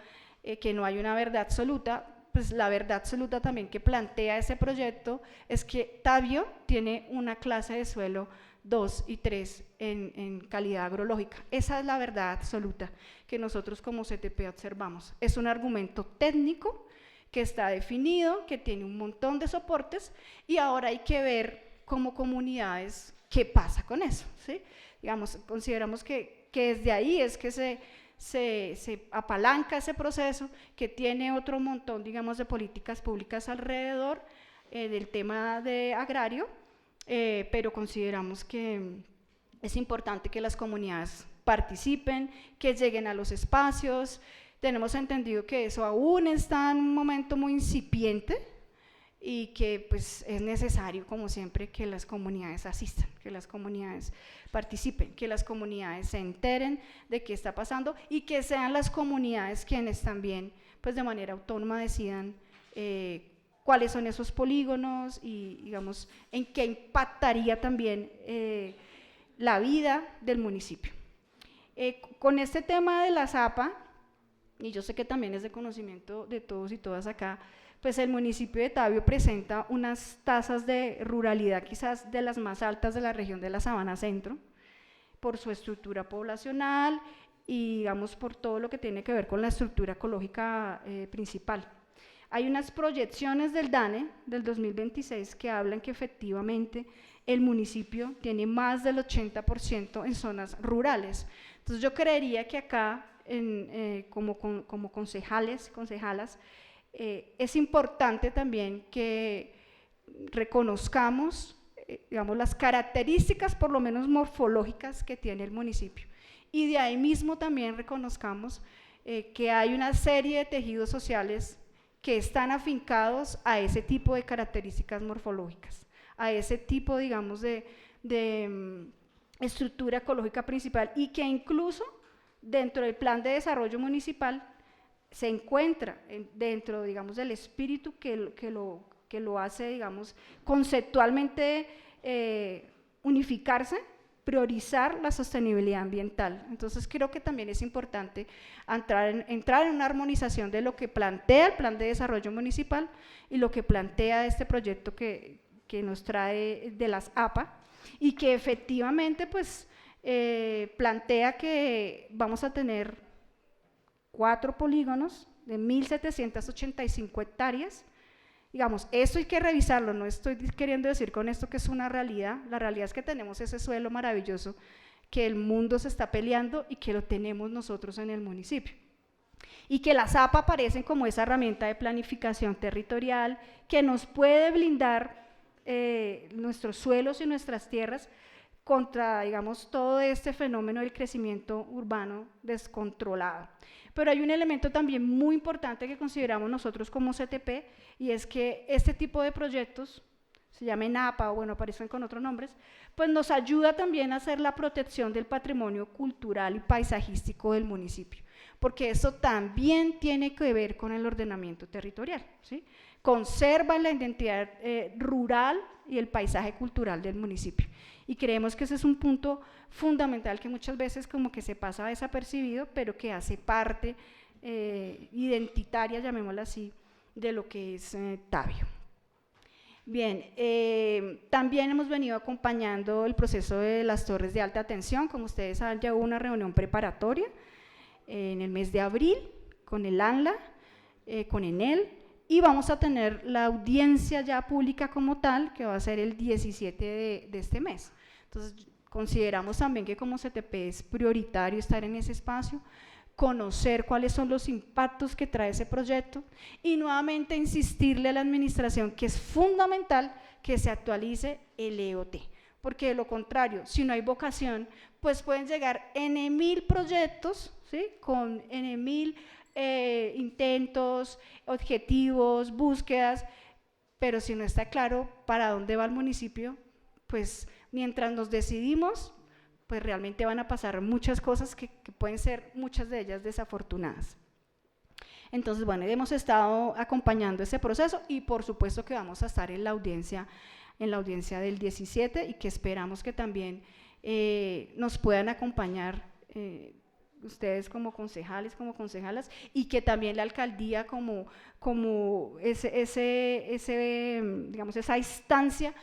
que no hay una verdad absoluta, pues la verdad absoluta también que plantea ese proyecto es que Tabio tiene una clase de suelo 2 y 3 en calidad agrológica. Esa es la verdad absoluta que nosotros como CTP observamos. Es un argumento técnico que está definido, que tiene un montón de soportes, y ahora hay que ver como comunidades qué pasa con eso, ¿sí? Digamos, consideramos que desde ahí es que se se apalanca ese proceso, que tiene otro montón, digamos, de políticas públicas alrededor del tema de agrario, pero consideramos que es importante que las comunidades participen, que lleguen a los espacios. Tenemos entendido que eso aún está en un momento muy incipiente y que pues es necesario, como siempre, que las comunidades asistan, que las comunidades participen, que las comunidades se enteren de qué está pasando y que sean las comunidades quienes también pues de manera autónoma decidan cuáles son esos polígonos y digamos en qué impactaría también la vida del municipio. Con este tema de la ZAPA, y yo sé que también es de conocimiento de todos y todas acá, pues el municipio de Tabio presenta unas tasas de ruralidad quizás de las más altas de la región de la Sabana Centro, por su estructura poblacional y digamos por todo lo que tiene que ver con la estructura ecológica principal. Hay unas proyecciones del DANE del 2026 que hablan que efectivamente el municipio tiene más del 80% en zonas rurales. Entonces yo creería que acá, como concejales, concejalas, es importante también que reconozcamos digamos, las características por lo menos morfológicas que tiene el municipio y de ahí mismo también reconozcamos que hay una serie de tejidos sociales que están afincados a ese tipo de características morfológicas, a ese tipo, digamos, de estructura ecológica principal y que incluso dentro del plan de desarrollo municipal se encuentra dentro, digamos, del espíritu que lo hace, digamos, conceptualmente unificarse, priorizar la sostenibilidad ambiental. Entonces creo que también es importante entrar en una armonización de lo que plantea el plan de desarrollo municipal y lo que plantea este proyecto que nos trae de las APA y que efectivamente pues plantea que vamos a tener 4 polígonos de 1.785 hectáreas. Digamos, esto hay que revisarlo, no estoy queriendo decir con esto que es una realidad, la realidad es que tenemos ese suelo maravilloso que el mundo se está peleando y que lo tenemos nosotros en el municipio. Y que las APA aparecen como esa herramienta de planificación territorial que nos puede blindar nuestros suelos y nuestras tierras contra, digamos, todo este fenómeno del crecimiento urbano descontrolado. Pero hay un elemento también muy importante que consideramos nosotros como CTP y es que este tipo de proyectos, se llamen APA o bueno, aparecen con otros nombres, pues nos ayuda también a hacer la protección del patrimonio cultural y paisajístico del municipio, porque eso también tiene que ver con el ordenamiento territorial, ¿sí? Conserva la identidad rural y el paisaje cultural del municipio. Y creemos que ese es un punto fundamental que muchas veces como que se pasa desapercibido, pero que hace parte identitaria, llamémosla así, de lo que es Tabio. Bien, también hemos venido acompañando el proceso de las torres de alta tensión. Como ustedes saben, ya hubo una reunión preparatoria en el mes de abril con el ANLA, con ENEL, y vamos a tener la audiencia ya pública como tal, que va a ser el 17 de este mes. Entonces, consideramos también que como CTP es prioritario estar en ese espacio, conocer cuáles son los impactos que trae ese proyecto y nuevamente insistirle a la administración que es fundamental que se actualice el EOT, porque de lo contrario, si no hay vocación, pues pueden llegar N.000 proyectos, ¿sí? Con N.000 intentos, objetivos, búsquedas, pero si no está claro para dónde va el municipio, pues mientras nos decidimos, pues realmente van a pasar muchas cosas que pueden ser muchas de ellas desafortunadas. Entonces, bueno, hemos estado acompañando ese proceso y por supuesto que vamos a estar en la audiencia del 17 y que esperamos que también nos puedan acompañar ustedes como concejales, como concejalas, y que también la alcaldía como digamos, esa instancia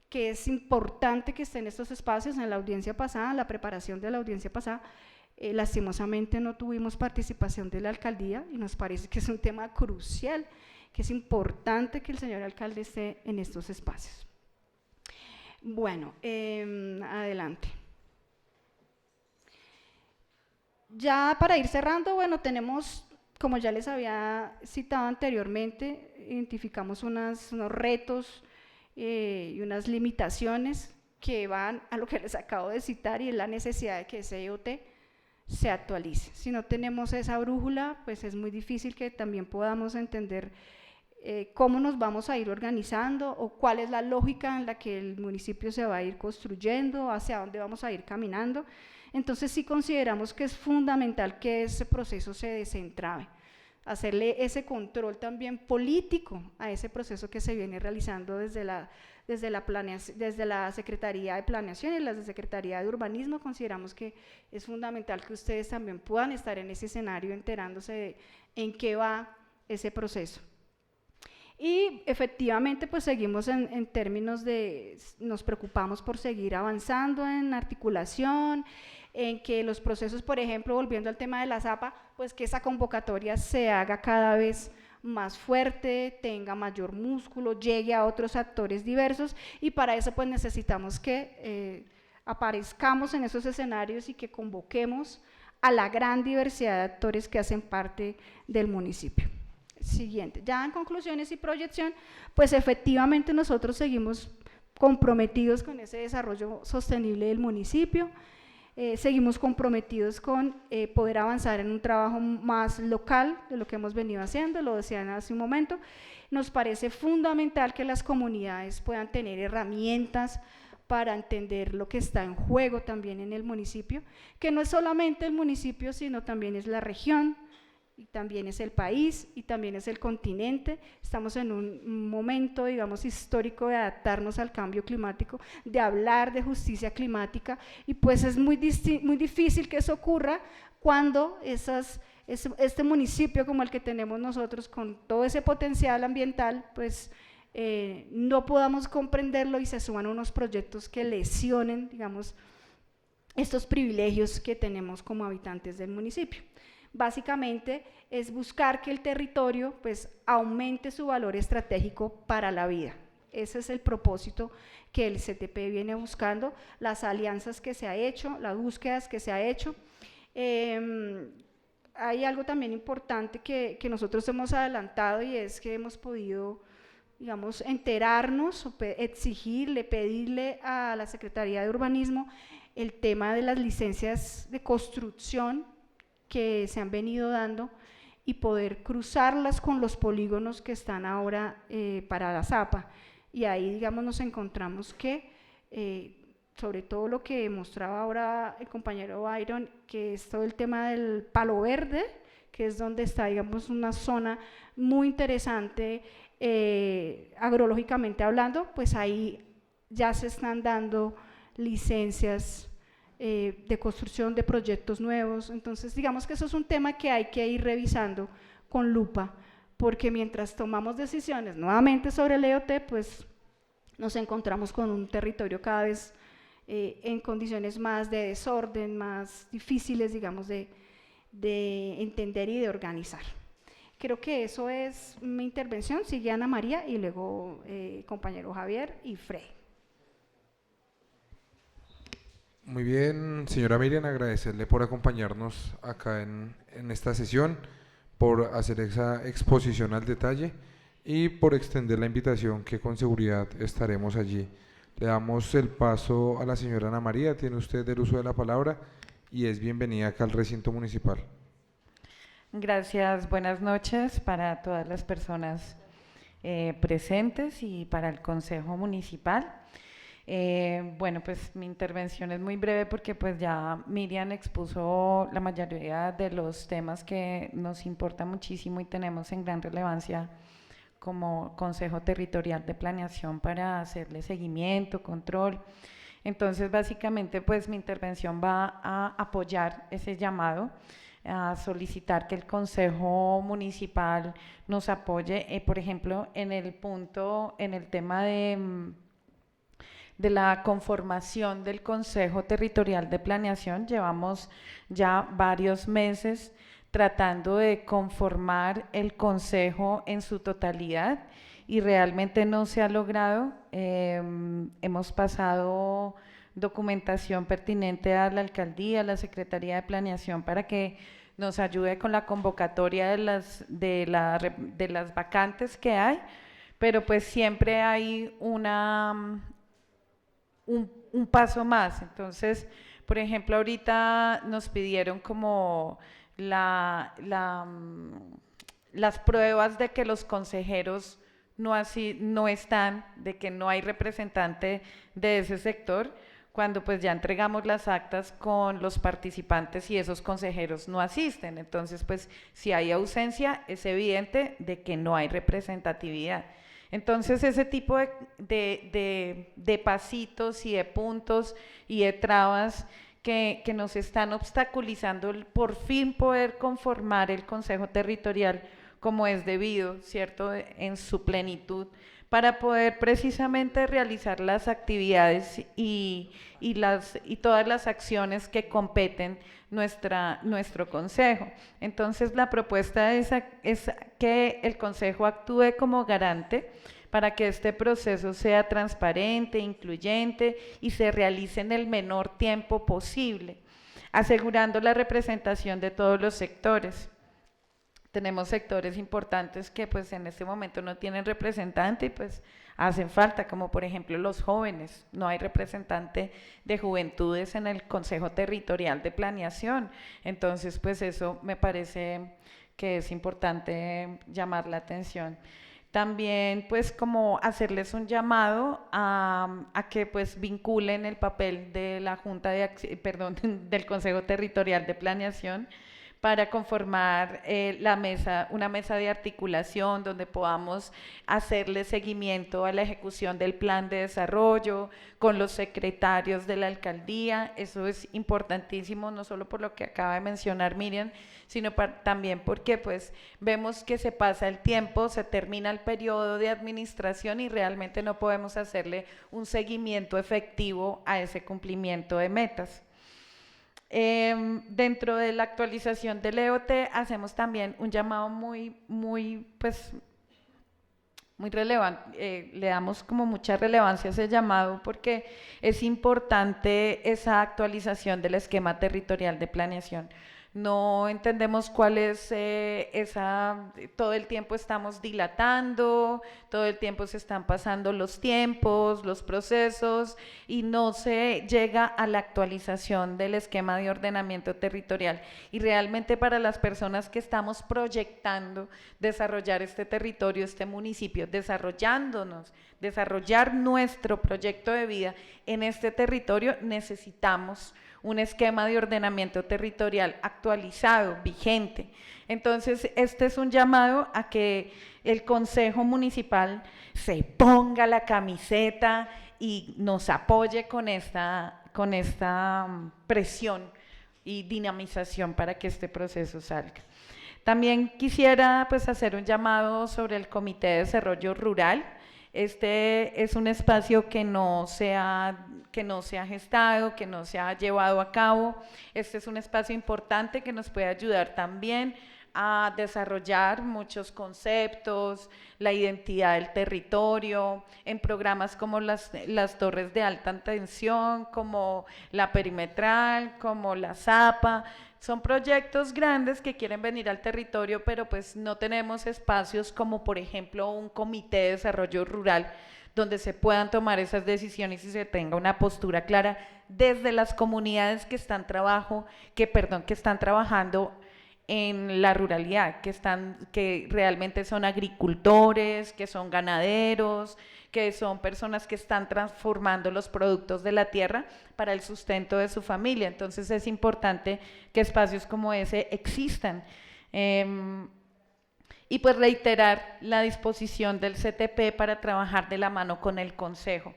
que es importante que esté en estos espacios. En la audiencia pasada, la preparación de la audiencia pasada, lastimosamente no tuvimos participación de la alcaldía y nos parece que es un tema crucial, que es importante que el señor alcalde esté en estos espacios. Bueno, adelante. Ya para ir cerrando, bueno, tenemos, como ya les había citado anteriormente, identificamos unos retos y unas limitaciones que van a lo que les acabo de citar, y es la necesidad de que ese IoT se actualice. Si no tenemos esa brújula, pues es muy difícil que también podamos entender cómo nos vamos a ir organizando o cuál es la lógica en la que el municipio se va a ir construyendo, hacia dónde vamos a ir caminando. Entonces sí consideramos que es fundamental que ese proceso se desentrabe, hacerle ese control también político a ese proceso que se viene realizando desde la Secretaría de Planeación y la Secretaría de Urbanismo. Consideramos que es fundamental que ustedes también puedan estar en ese escenario enterándose de en qué va ese proceso. Y efectivamente pues seguimos en términos de, nos preocupamos por seguir avanzando en articulación, en que los procesos, por ejemplo, volviendo al tema de la ZAPA, pues que esa convocatoria se haga cada vez más fuerte, tenga mayor músculo, llegue a otros actores diversos, y para eso pues necesitamos que aparezcamos en esos escenarios y que convoquemos a la gran diversidad de actores que hacen parte del municipio. Siguiente, ya en conclusiones y proyección, pues efectivamente nosotros seguimos comprometidos con ese desarrollo sostenible del municipio, seguimos comprometidos con poder avanzar en un trabajo más local de lo que hemos venido haciendo, lo decían hace un momento. Nos parece fundamental que las comunidades puedan tener herramientas para entender lo que está en juego también en el municipio, que no es solamente el municipio, sino también es la región, y también es el país, y también es el continente. Estamos en un momento, digamos, histórico de adaptarnos al cambio climático, de hablar de justicia climática, y pues es muy difícil que eso ocurra cuando este municipio como el que tenemos nosotros, con todo ese potencial ambiental, pues no podamos comprenderlo y se suman unos proyectos que lesionen, digamos, estos privilegios que tenemos como habitantes del municipio. Básicamente es buscar que el territorio pues aumente su valor estratégico para la vida. Ese es el propósito que el CTP viene buscando, las alianzas que se ha hecho, las búsquedas que se ha hecho. Hay algo también importante que nosotros hemos adelantado, y es que hemos podido, digamos, enterarnos, exigirle, pedirle a la Secretaría de Urbanismo el tema de las licencias de construcción que se han venido dando y poder cruzarlas con los polígonos que están ahora para la ZAPA. Y ahí, digamos, nos encontramos que, sobre todo lo que mostraba ahora el compañero Byron, que es todo el tema del Palo Verde, que es donde está, digamos, una zona muy interesante agrológicamente hablando, pues ahí ya se están dando licencias de construcción de proyectos nuevos. Entonces digamos que eso es un tema que hay que ir revisando con lupa, porque mientras tomamos decisiones nuevamente sobre el IoT, pues nos encontramos con un territorio cada vez en condiciones más de desorden, más difíciles, digamos, de entender y de organizar. Creo que eso es mi intervención. Sigue Ana María y luego compañero Javier y Frey. Muy bien, señora Miriam, agradecerle por acompañarnos acá en esta sesión, por hacer esa exposición al detalle y por extender la invitación, que con seguridad estaremos allí. Le damos el paso a la señora Ana María, tiene usted el uso de la palabra y es bienvenida acá al recinto municipal. Gracias, buenas noches para todas las personas presentes y para el Consejo Municipal. Bueno, pues mi intervención es muy breve porque pues ya Miriam expuso la mayoría de los temas que nos importan muchísimo y tenemos en gran relevancia como Consejo Territorial de Planeación para hacerle seguimiento, control. Entonces, básicamente, pues mi intervención va a apoyar ese llamado, a solicitar que el Consejo Municipal nos apoye, por ejemplo, en el tema de la conformación del Consejo Territorial de Planeación. Llevamos ya varios meses tratando de conformar el Consejo en su totalidad y realmente no se ha logrado. Hemos pasado documentación pertinente a la alcaldía, a la Secretaría de Planeación, para que nos ayude con la convocatoria de las vacantes que hay, pero pues siempre hay un paso más. Entonces, por ejemplo, ahorita nos pidieron como las pruebas de que los consejeros no están, de que no hay representante de ese sector, cuando pues ya entregamos las actas con los participantes y esos consejeros no asisten. Entonces, pues si hay ausencia, es evidente de que no hay representatividad. Entonces, ese tipo de pasitos y de puntos y de trabas que nos están obstaculizando el por fin poder conformar el Consejo Territorial como es debido, ¿cierto?, en su plenitud, para poder precisamente realizar las actividades y todas las acciones que competen nuestro consejo. Entonces, la propuesta es que el consejo actúe como garante para que este proceso sea transparente, incluyente y se realice en el menor tiempo posible, asegurando la representación de todos los sectores. Tenemos sectores importantes que pues en este momento no tienen representante y pues hacen falta, como por ejemplo los jóvenes. No hay representante de juventudes en el Consejo Territorial de Planeación. Entonces pues eso me parece que es importante llamar la atención. También pues como hacerles un llamado a que pues vinculen el papel de la Junta del Consejo Territorial de Planeación para conformar una mesa de articulación donde podamos hacerle seguimiento a la ejecución del plan de desarrollo con los secretarios de la alcaldía. Eso es importantísimo, no solo por lo que acaba de mencionar Miriam, sino también porque pues vemos que se pasa el tiempo, se termina el periodo de administración y realmente no podemos hacerle un seguimiento efectivo a ese cumplimiento de metas. Dentro de la actualización del EOT hacemos también un llamado muy relevante, le damos como mucha relevancia a ese llamado porque es importante esa actualización del esquema territorial de planeación. No entendemos cuál es todo el tiempo estamos dilatando, todo el tiempo se están pasando los tiempos, los procesos y no se llega a la actualización del esquema de ordenamiento territorial. Y realmente para las personas que estamos proyectando desarrollar este territorio, este municipio, desarrollar nuestro proyecto de vida en este territorio, necesitamos un esquema de ordenamiento territorial actualizado, vigente. Entonces, este es un llamado a que el Consejo Municipal se ponga la camiseta y nos apoye con esta presión y dinamización para que este proceso salga. También quisiera pues hacer un llamado sobre el Comité de Desarrollo Rural. Este es un espacio que no se ha gestado, que no se ha llevado a cabo. Este es un espacio importante que nos puede ayudar también a desarrollar muchos conceptos, la identidad del territorio, en programas como las torres de alta tensión, como la perimetral, como la Zapa. Son proyectos grandes que quieren venir al territorio, pero pues no tenemos espacios como por ejemplo un comité de desarrollo rural donde se puedan tomar esas decisiones y se tenga una postura clara desde las comunidades que están trabajando en la ruralidad, que realmente son agricultores, que son ganaderos, que son personas que están transformando los productos de la tierra para el sustento de su familia. Entonces es importante que espacios como ese existan. Y pues reiterar la disposición del CTP para trabajar de la mano con el Consejo.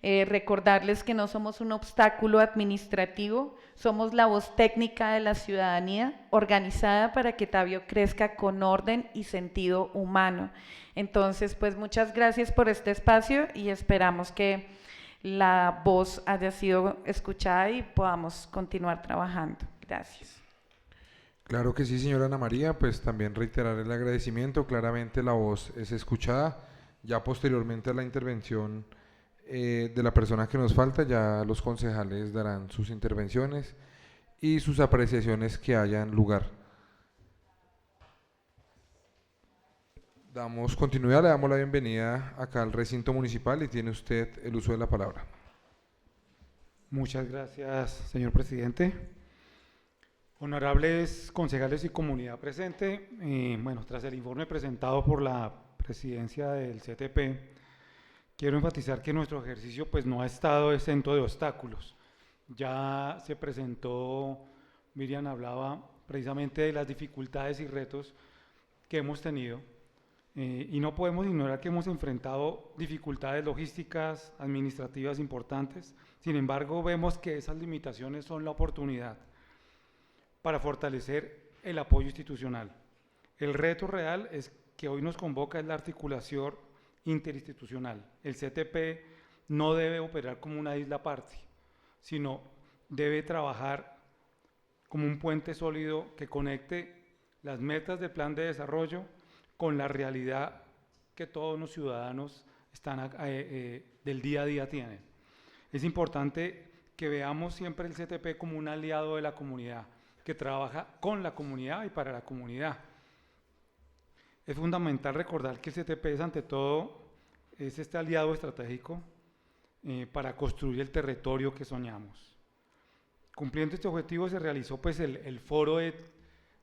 Recordarles que no somos un obstáculo administrativo, somos la voz técnica de la ciudadanía organizada para que Tabio crezca con orden y sentido humano. Entonces, pues muchas gracias por este espacio y esperamos que la voz haya sido escuchada y podamos continuar trabajando. Gracias. Claro que sí, señora Ana María, pues también reiterar el agradecimiento. Claramente la voz es escuchada. Ya posteriormente a la intervención De la persona que nos falta, ya los concejales darán sus intervenciones y sus apreciaciones que hayan lugar. Damos continuidad, le damos la bienvenida acá al recinto municipal y tiene usted el uso de la palabra. Muchas gracias, señor presidente. Honorables concejales y comunidad presente, bueno, tras el informe presentado por la presidencia del CTP, quiero enfatizar que nuestro ejercicio pues no ha estado exento de obstáculos. Ya se presentó, Miriam hablaba precisamente de las dificultades y retos que hemos tenido y no podemos ignorar que hemos enfrentado dificultades logísticas, administrativas importantes. Sin embargo, vemos que esas limitaciones son la oportunidad para fortalecer el apoyo institucional. El reto real es que hoy nos convoca es la articulación interinstitucional. El CTP no debe operar como una isla aparte, sino debe trabajar como un puente sólido que conecte las metas del plan de desarrollo con la realidad que todos los ciudadanos del día a día tienen. Es importante que veamos siempre el CTP como un aliado de la comunidad, que trabaja con la comunidad y para la comunidad. Es fundamental recordar que el CTP es ante todo este aliado estratégico para construir el territorio que soñamos. Cumpliendo este objetivo se realizó pues el foro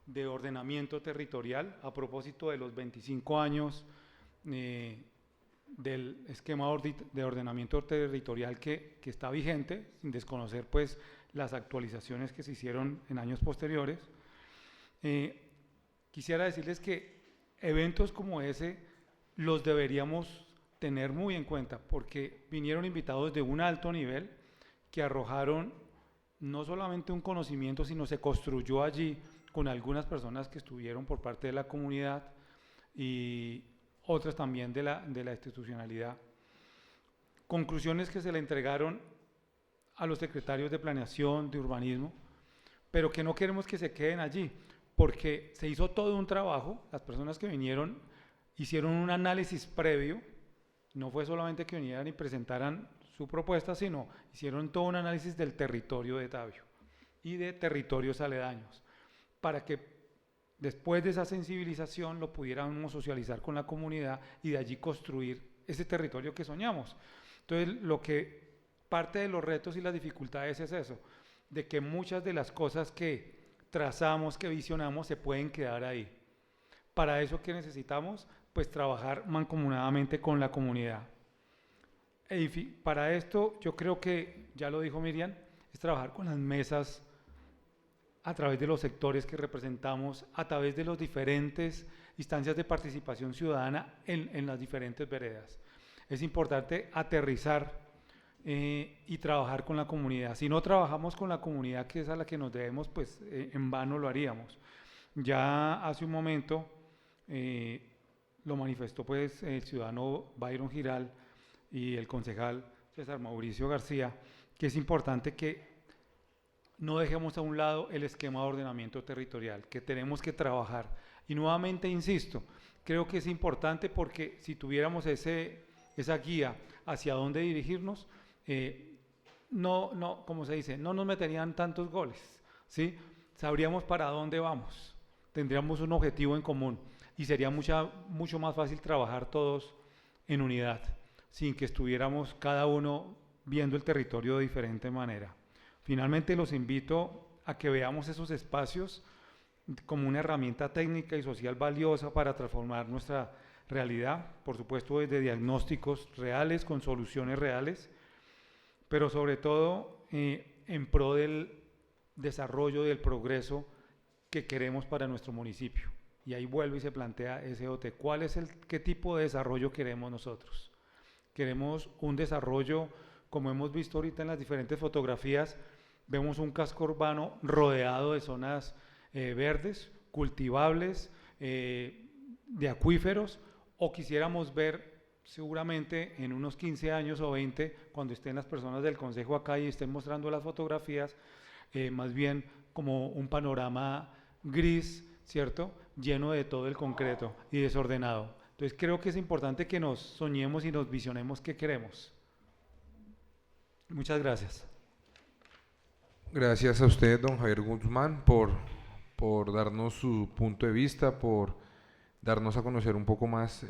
de ordenamiento territorial a propósito de los 25 años del esquema de ordenamiento territorial que está vigente, sin desconocer pues las actualizaciones que se hicieron en años posteriores. Quisiera decirles que eventos como ese los deberíamos tener muy en cuenta porque vinieron invitados de un alto nivel que arrojaron no solamente un conocimiento, sino se construyó allí con algunas personas que estuvieron por parte de la comunidad y otras también de la institucionalidad. Conclusiones que se le entregaron a los secretarios de planeación, de urbanismo, pero que no queremos que se queden allí, porque se hizo todo un trabajo, las personas que vinieron hicieron un análisis previo, no fue solamente que vinieran y presentaran su propuesta, sino hicieron todo un análisis del territorio de Tabio y de territorios aledaños, para que después de esa sensibilización lo pudiéramos socializar con la comunidad y de allí construir ese territorio que soñamos. Entonces, parte de los retos y las dificultades es eso, de que muchas de las cosas que trazamos, que visionamos, se pueden quedar ahí. Para eso, ¿qué necesitamos? Pues trabajar mancomunadamente con la comunidad. Para esto, yo creo que, ya lo dijo Miriam, es trabajar con las mesas a través de los sectores que representamos, a través de las diferentes instancias de participación ciudadana en las diferentes veredas. Es importante aterrizar y trabajar con la comunidad. Si no trabajamos con la comunidad, que es a la que nos debemos, pues en vano lo haríamos. Ya hace un momento lo manifestó pues el ciudadano Byron Giral y el concejal César Mauricio García, que es importante que no dejemos a un lado el esquema de ordenamiento territorial, que tenemos que trabajar. Y nuevamente insisto, creo que es importante porque si tuviéramos esa guía hacia dónde dirigirnos, como se dice, no nos meterían tantos goles, ¿sí? Sabríamos para dónde vamos, tendríamos un objetivo en común y sería mucho más fácil trabajar todos en unidad, sin que estuviéramos cada uno viendo el territorio de diferente manera. Finalmente los invito a que veamos esos espacios como una herramienta técnica y social valiosa para transformar nuestra realidad, por supuesto desde diagnósticos reales, con soluciones reales, pero sobre todo en pro del desarrollo y del progreso que queremos para nuestro municipio. Y ahí vuelve y se plantea SOT, ¿qué tipo de desarrollo queremos nosotros? Queremos un desarrollo, como hemos visto ahorita en las diferentes fotografías, vemos un casco urbano rodeado de zonas verdes, cultivables, de acuíferos, o quisiéramos ver seguramente en unos 15 años o 20, cuando estén las personas del consejo acá y estén mostrando las fotografías, más bien como un panorama gris, ¿cierto?, lleno de todo el concreto y desordenado. Entonces creo que es importante que nos soñemos y nos visionemos qué queremos. Muchas gracias. Gracias a usted, don Javier Guzmán, por darnos su punto de vista, por darnos a conocer un poco más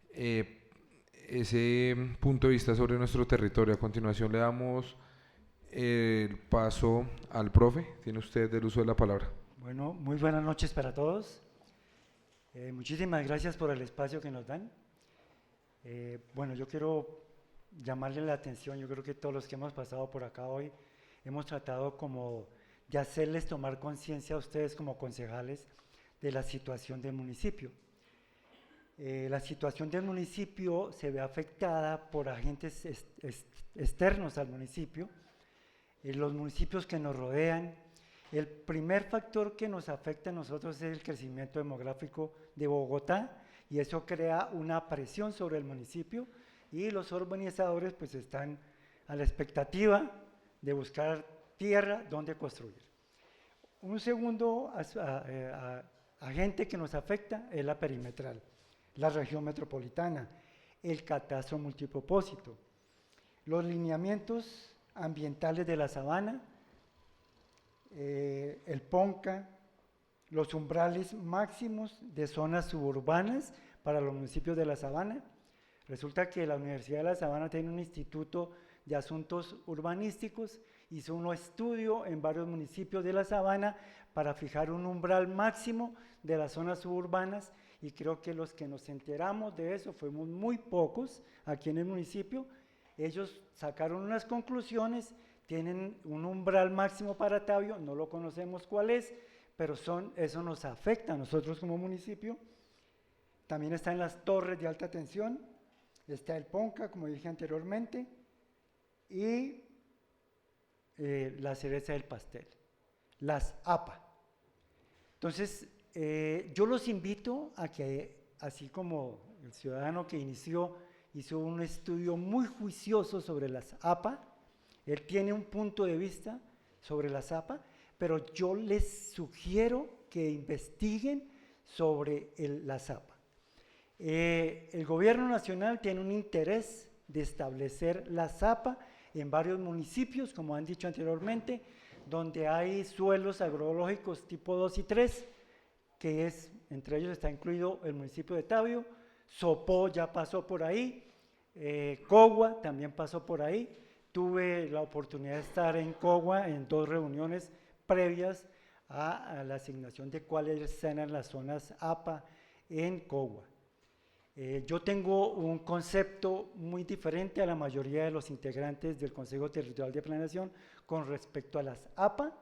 ese punto de vista sobre nuestro territorio. A continuación le damos el paso al profe. Tiene usted el uso de la palabra. Bueno, muy buenas noches para todos. Muchísimas gracias por el espacio que nos dan. Bueno, yo quiero llamarle la atención. Yo creo que todos los que hemos pasado por acá hoy hemos tratado como de hacerles tomar conciencia a ustedes como concejales de la situación del municipio. La situación del municipio se ve afectada por agentes externos al municipio, los municipios que nos rodean. El primer factor que nos afecta a nosotros es el crecimiento demográfico de Bogotá, y eso crea una presión sobre el municipio, y los urbanizadores pues están a la expectativa de buscar tierra donde construir. Un segundo agente que nos afecta es la perimetral, la región metropolitana, el catastro multipropósito, los lineamientos ambientales de la sabana, el PONCA, los umbrales máximos de zonas suburbanas para los municipios de la sabana. Resulta que la Universidad de la Sabana tiene un instituto de asuntos urbanísticos, hizo un estudio en varios municipios de la sabana para fijar un umbral máximo de las zonas suburbanas, y creo que los que nos enteramos de eso fuimos muy pocos aquí en el municipio. Ellos sacaron unas conclusiones, tienen un umbral máximo para Tabio, no lo conocemos cuál es, pero eso nos afecta a nosotros como municipio. También están las torres de alta tensión, está el PONCA, como dije anteriormente, y la cereza del pastel, las APA. Entonces, yo los invito a que, así como el ciudadano que hizo un estudio muy juicioso sobre las APA, él tiene un punto de vista sobre las APA, pero yo les sugiero que investiguen sobre las APA. El gobierno nacional tiene un interés de establecer las APA en varios municipios, como han dicho anteriormente, donde hay suelos agroecológicos tipo 2 y 3, que entre ellos está incluido el municipio de Tabio. Sopó ya pasó por ahí, Cogua también pasó por ahí. Tuve la oportunidad de estar en Cogua en 2 reuniones previas a la asignación de cuáles eran las zonas APA en Cogua. Yo tengo un concepto muy diferente a la mayoría de los integrantes del Consejo Territorial de Planeación con respecto a las APA.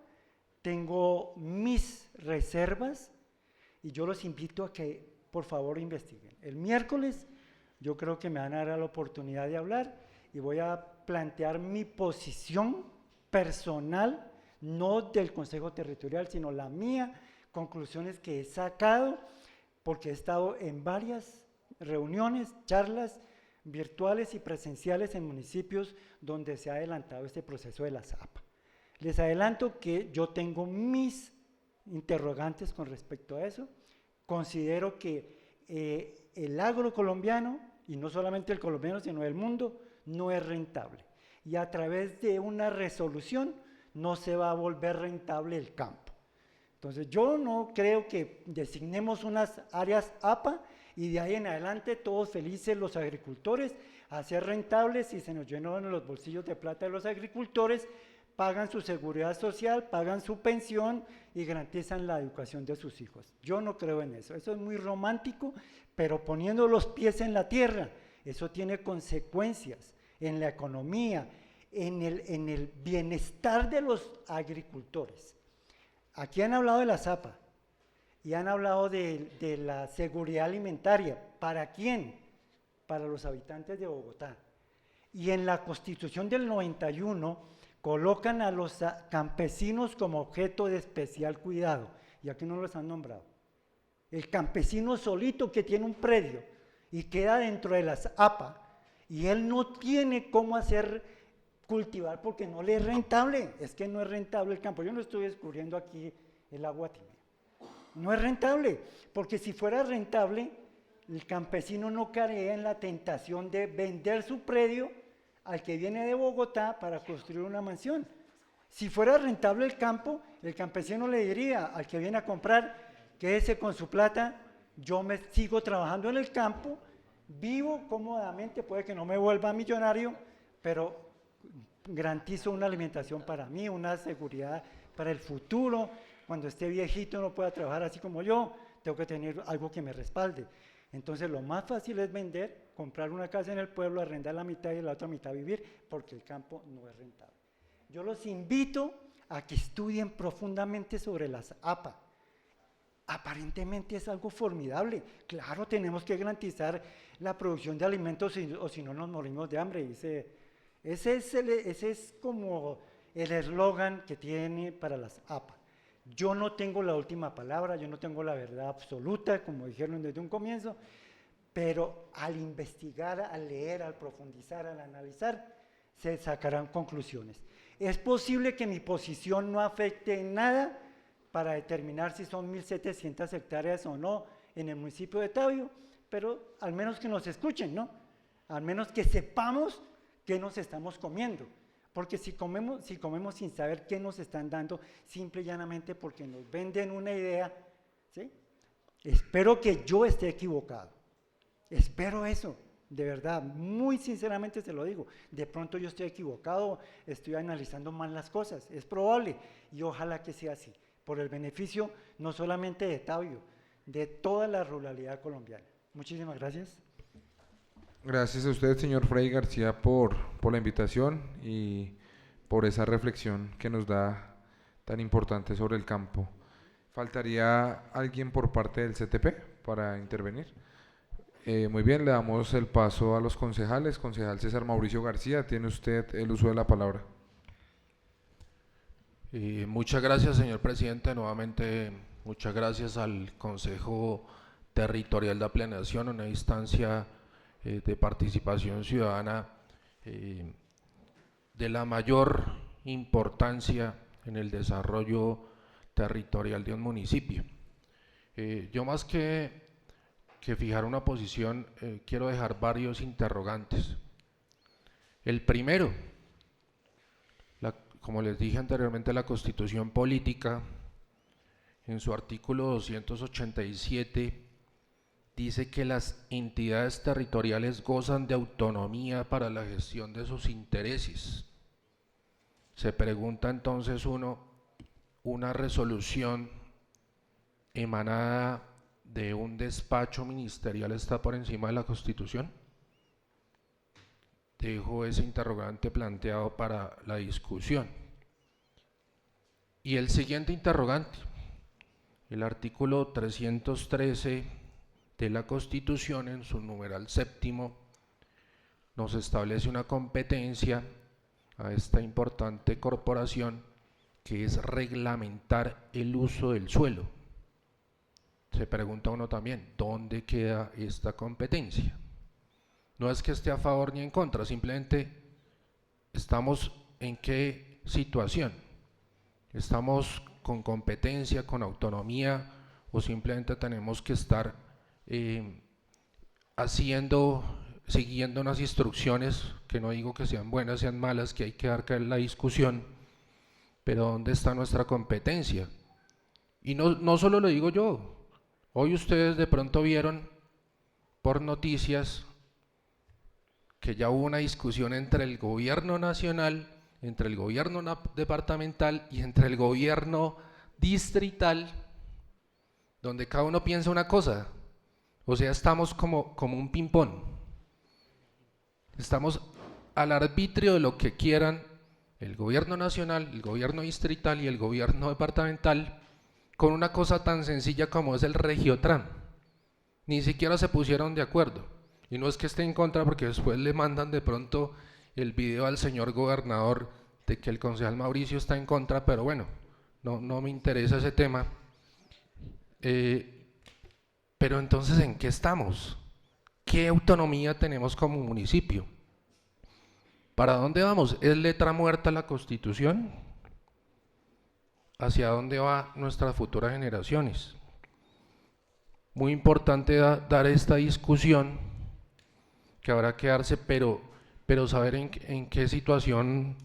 Tengo mis reservas y yo los invito a que por favor investiguen. El miércoles yo creo que me van a dar la oportunidad de hablar y voy a plantear mi posición personal, no del Consejo Territorial, sino la mía, conclusiones que he sacado, porque he estado en varias reuniones, charlas virtuales y presenciales en municipios donde se ha adelantado este proceso de las APA. Les adelanto que yo tengo mis interrogantes con respecto a eso. Considero que el agro colombiano, y no solamente el colombiano, sino el mundo, no es rentable. Y a través de una resolución no se va a volver rentable el campo. Entonces yo no creo que designemos unas áreas APA y de ahí en adelante todos felices los agricultores a ser rentables, y se nos llenan los bolsillos de plata de los agricultores, pagan su seguridad social, pagan su pensión y garantizan la educación de sus hijos. Yo no creo en eso, eso es muy romántico, pero poniendo los pies en la tierra, eso tiene consecuencias en la economía, en el bienestar de los agricultores. Aquí han hablado de la ZAPA y han hablado de la seguridad alimentaria. ¿Para quién? Para los habitantes de Bogotá. Y en la Constitución del 91 colocan a los campesinos como objeto de especial cuidado, y aquí no los han nombrado. El campesino solito que tiene un predio y queda dentro de las APA, y él no tiene cómo cultivar porque no le es rentable. Es que no es rentable el campo. Yo no estoy descubriendo aquí el agua tibia. No es rentable, porque si fuera rentable, el campesino no caería en la tentación de vender su predio al que viene de Bogotá para construir una mansión. Si fuera rentable el campo, el campesino le diría al que viene a comprar, quédese con su plata, yo me sigo trabajando en el campo, vivo cómodamente, puede que no me vuelva millonario, pero garantizo una alimentación para mí, una seguridad para el futuro. Cuando esté viejito no pueda trabajar así como yo, tengo que tener algo que me respalde. Entonces lo más fácil es vender, comprar una casa en el pueblo, arrendar la mitad y la otra mitad vivir, porque el campo no es rentable. Yo los invito a que estudien profundamente sobre las APA. Aparentemente es algo formidable. Claro, tenemos que garantizar la producción de alimentos o si no nos morimos de hambre. Ese es como el eslogan que tiene para las APA. Yo no tengo la última palabra, yo no tengo la verdad absoluta, como dijeron desde un comienzo, pero al investigar, al leer, al profundizar, al analizar, se sacarán conclusiones. Es posible que mi posición no afecte en nada para determinar si son 1.700 hectáreas o no en el municipio de Tabio, pero al menos que nos escuchen, ¿no? Al menos que sepamos qué nos estamos comiendo. Porque si comemos sin saber qué nos están dando, simple y llanamente porque nos venden una idea, ¿sí? Espero que yo esté equivocado, espero eso, de verdad, muy sinceramente se lo digo, de pronto yo estoy equivocado, estoy analizando mal las cosas, es probable, y ojalá que sea así, por el beneficio no solamente de Tabio, de toda la ruralidad colombiana. Muchísimas gracias. Gracias a usted, señor Freddy García, por la invitación y por esa reflexión que nos da tan importante sobre el campo. ¿Faltaría alguien por parte del CTP para intervenir? Muy bien, le damos el paso a los concejales. Concejal César Mauricio García, tiene usted el uso de la palabra. Muchas gracias, señor presidente. Nuevamente, muchas gracias al Consejo Territorial de Planeación, una instancia de participación ciudadana de la mayor importancia en el desarrollo territorial de un municipio. Yo más que fijar una posición, quiero dejar varios interrogantes. El primero, como les dije anteriormente, la Constitución Política, en su artículo 287, dice que las entidades territoriales gozan de autonomía para la gestión de sus intereses. Se pregunta entonces uno, ¿una resolución emanada de un despacho ministerial está por encima de la Constitución? Dejo ese interrogante planteado para la discusión. Y el siguiente interrogante, el artículo 313 de la Constitución, en su numeral séptimo, nos establece una competencia a esta importante corporación, que es reglamentar el uso del suelo. Se pregunta uno también, ¿dónde queda esta competencia? No es que esté a favor ni en contra, simplemente estamos en qué situación. ¿Estamos con competencia, con autonomía, o simplemente tenemos que estar siguiendo unas instrucciones, que no digo que sean buenas, sean malas, que hay que dar caer la discusión, pero ¿dónde está nuestra competencia? Y no solo lo digo yo, hoy ustedes de pronto vieron por noticias que ya hubo una discusión entre el gobierno nacional, entre el gobierno departamental y entre el gobierno distrital, donde cada uno piensa una cosa. O sea, estamos como un ping-pong. Estamos al arbitrio de lo que quieran el gobierno nacional, el gobierno distrital y el gobierno departamental, con una cosa tan sencilla como es el Regiotram. Ni siquiera se pusieron de acuerdo. Y no es que esté en contra, porque después le mandan de pronto el video al señor gobernador de que el concejal Mauricio está en contra, pero bueno, no me interesa ese tema. Pero entonces, ¿en qué estamos? ¿Qué autonomía tenemos como municipio? ¿Para dónde vamos? ¿Es letra muerta la Constitución? ¿Hacia dónde van nuestras futuras generaciones? Muy importante dar esta discusión, que habrá que darse, pero pero saber en qué situación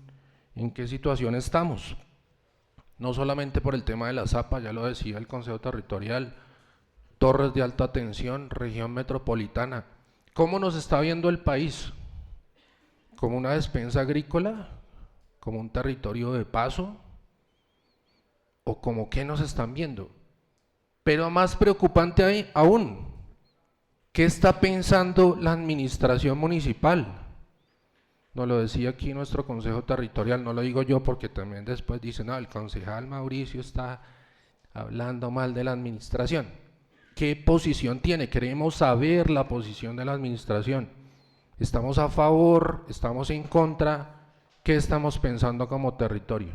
estamos. No solamente por el tema de la Zapa, ya lo decía el Consejo Territorial, torres de alta tensión, región metropolitana. ¿Cómo nos está viendo el país? ¿Como una despensa agrícola? ¿Como un territorio de paso? ¿O como qué nos están viendo? Pero más preocupante aún, ¿qué está pensando la administración municipal? Nos lo decía aquí nuestro Consejo Territorial, no lo digo yo porque también después dicen, no, el concejal Mauricio está hablando mal de la administración. ¿Qué posición tiene? Queremos saber la posición de la administración. ¿Estamos a favor? ¿Estamos en contra? ¿Qué estamos pensando como territorio?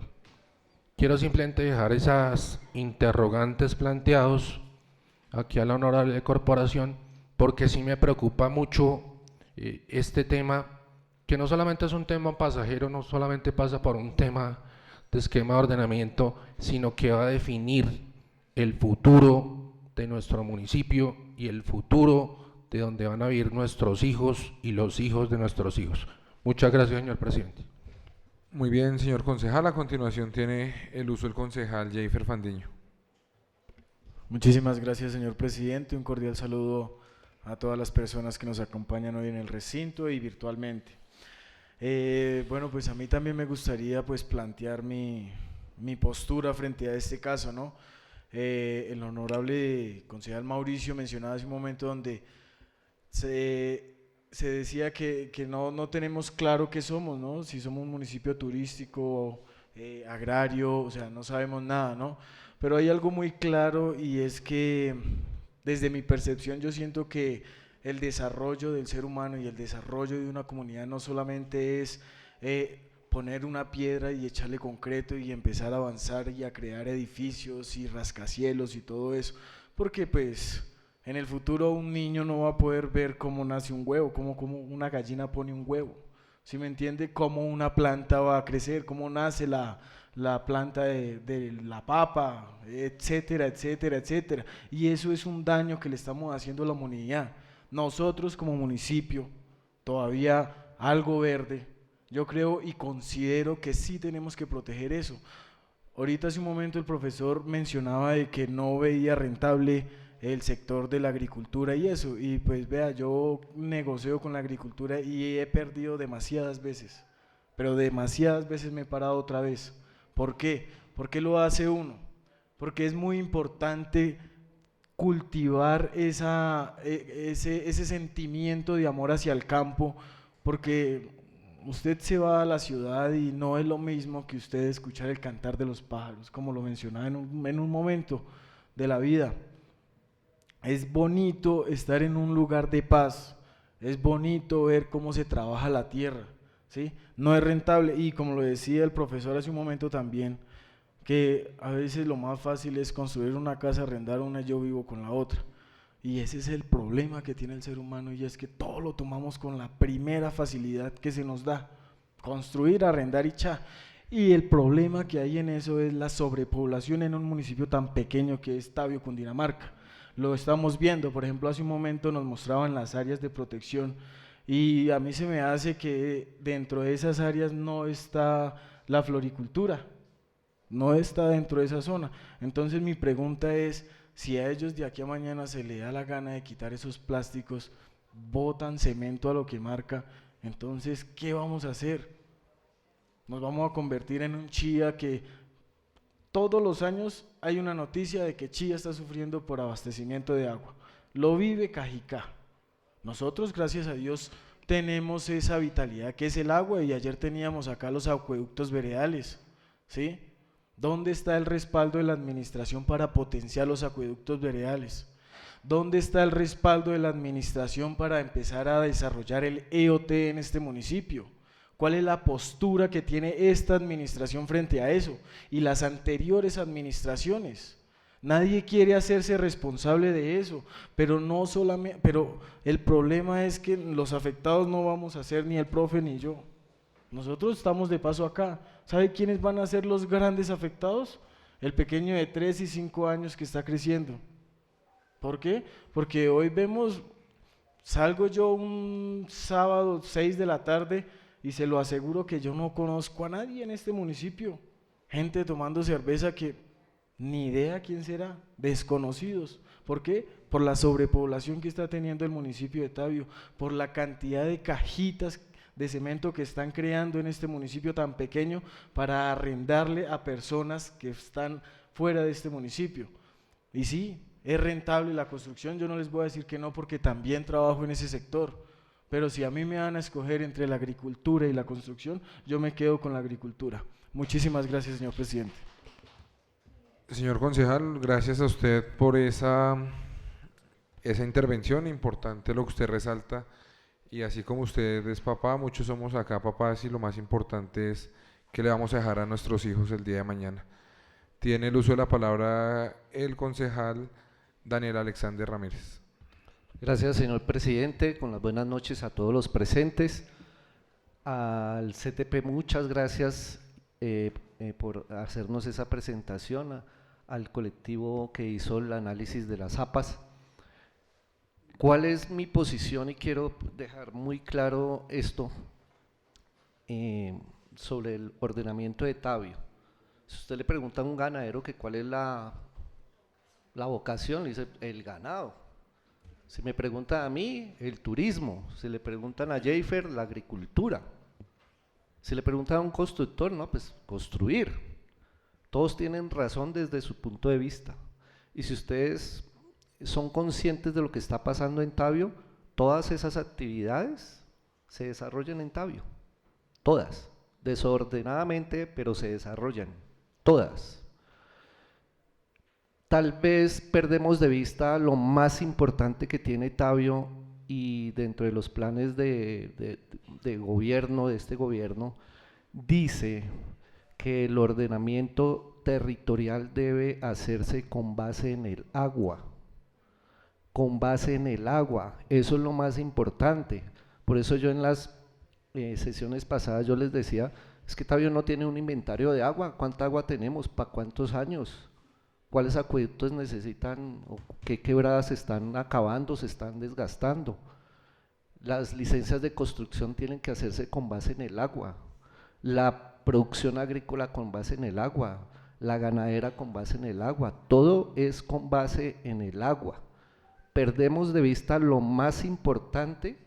Quiero simplemente dejar esas interrogantes planteados aquí a la honorable corporación, porque sí me preocupa mucho este tema, que no solamente es un tema pasajero, no solamente pasa por un tema de esquema de ordenamiento, sino que va a definir el futuro de nuestro municipio y el futuro de donde van a vivir nuestros hijos y los hijos de nuestros hijos. Muchas gracias, señor presidente. Muy bien, señor concejal. A continuación tiene el uso el concejal Jeifer Fandiño. Muchísimas gracias, señor presidente. Un cordial saludo a todas las personas que nos acompañan hoy en el recinto y virtualmente. Bueno, pues a mí también me gustaría pues plantear mi postura frente a este caso, ¿no? El honorable concejal Mauricio mencionaba hace un momento donde se decía que no tenemos claro qué somos, ¿no? Si somos un municipio turístico, agrario, o sea, no sabemos nada, ¿no? Pero hay algo muy claro y es que desde mi percepción yo siento que el desarrollo del ser humano y el desarrollo de una comunidad no solamente es poner una piedra y echarle concreto y empezar a avanzar y a crear edificios y rascacielos y todo eso, porque pues en el futuro un niño no va a poder ver cómo nace un huevo, cómo una gallina pone un huevo, ¿sí me entiende? Cómo una planta va a crecer, cómo nace la planta de la papa, etcétera, etcétera, etcétera. Y eso es un daño que le estamos haciendo a la humanidad. Nosotros como municipio, todavía algo verde, yo creo y considero que sí tenemos que proteger eso. Ahorita hace un momento el profesor mencionaba de que no veía rentable el sector de la agricultura y eso, y pues vea, yo negocio con la agricultura y he perdido demasiadas veces, pero demasiadas veces me he parado otra vez. ¿Por qué? ¿Por qué lo hace uno? Porque es muy importante cultivar ese sentimiento de amor hacia el campo, porque usted se va a la ciudad y no es lo mismo que usted escuchar el cantar de los pájaros, como lo mencionaba en un momento de la vida. Es bonito estar en un lugar de paz, es bonito ver cómo se trabaja la tierra, ¿sí? No es rentable y como lo decía el profesor hace un momento también, que a veces lo más fácil es construir una casa, arrendar una, yo vivo con la otra. Y ese es el problema que tiene el ser humano y es que todo lo tomamos con la primera facilidad que se nos da, construir, arrendar y cha. Y el problema que hay en eso es la sobrepoblación en un municipio tan pequeño que es Tabio, Cundinamarca. Lo estamos viendo, por ejemplo, hace un momento nos mostraban las áreas de protección y a mí se me hace que dentro de esas áreas no está la floricultura, no está dentro de esa zona. Entonces mi pregunta es, si a ellos de aquí a mañana se les da la gana de quitar esos plásticos, botan cemento a lo que marca, entonces ¿qué vamos a hacer? Nos vamos a convertir en un Chía que todos los años hay una noticia de que Chía está sufriendo por abastecimiento de agua, lo vive Cajicá. Nosotros, gracias a Dios, tenemos esa vitalidad que es el agua y ayer teníamos acá los acueductos veredales, ¿sí? ¿Dónde está el respaldo de la administración para potenciar los acueductos veredales? ¿Dónde está el respaldo de la administración para empezar a desarrollar el EOT en este municipio? ¿Cuál es la postura que tiene esta administración frente a eso? Y las anteriores administraciones. Nadie quiere hacerse responsable de eso, pero no solamente, pero el problema es que los afectados no vamos a ser ni el profe ni yo. Nosotros estamos de paso acá. ¿Sabe quiénes van a ser los grandes afectados? El pequeño de 3 y 5 años que está creciendo. ¿Por qué? Porque hoy vemos salgo yo un sábado 6 de la tarde y se lo aseguro que yo no conozco a nadie en este municipio. Gente tomando cerveza que ni idea quién será, desconocidos. ¿Por qué? Por la sobrepoblación que está teniendo el municipio de Tabio, por la cantidad de cajitas de cemento que están creando en este municipio tan pequeño para arrendarle a personas que están fuera de este municipio. Y sí, es rentable la construcción, yo no les voy a decir que no porque también trabajo en ese sector, pero si a mí me van a escoger entre la agricultura y la construcción, yo me quedo con la agricultura. Muchísimas gracias, señor presidente. Señor concejal, gracias a usted por esa intervención, importante lo que usted resalta, y así como usted es papá, muchos somos acá papás y lo más importante es qué le vamos a dejar a nuestros hijos el día de mañana. Tiene el uso de la palabra el concejal Daniel Alexander Ramírez. Gracias, señor presidente, con las buenas noches a todos los presentes. Al CTP muchas gracias por hacernos esa presentación, al colectivo que hizo el análisis de las APAs. ¿Cuál es mi posición? Y quiero dejar muy claro esto sobre el ordenamiento de Tabio. Si usted le pregunta a un ganadero que cuál es la vocación, le dice el ganado. Si me pregunta a mí, el turismo. Si le preguntan a Jeifer, la agricultura. Si le preguntan a un constructor, no, pues construir. Todos tienen razón desde su punto de vista. Y si ustedes son conscientes de lo que está pasando en Tabio, todas esas actividades se desarrollan en Tabio. Todas. Desordenadamente, pero se desarrollan. Todas. Tal vez perdemos de vista lo más importante que tiene Tabio, y dentro de los planes de gobierno, de este gobierno, dice que el ordenamiento territorial debe hacerse con base en el agua. Con base en el agua, eso es lo más importante. Por eso yo en las sesiones pasadas yo les decía, es que Tabio no tiene un inventario de agua. ¿Cuánta agua tenemos? ¿Para cuántos años? ¿Cuáles acueductos necesitan o qué quebradas se están acabando, se están desgastando? Las licencias de construcción tienen que hacerse con base en el agua, la producción agrícola con base en el agua, la ganadera con base en el agua, todo es con base en el agua. Perdemos de vista lo más importante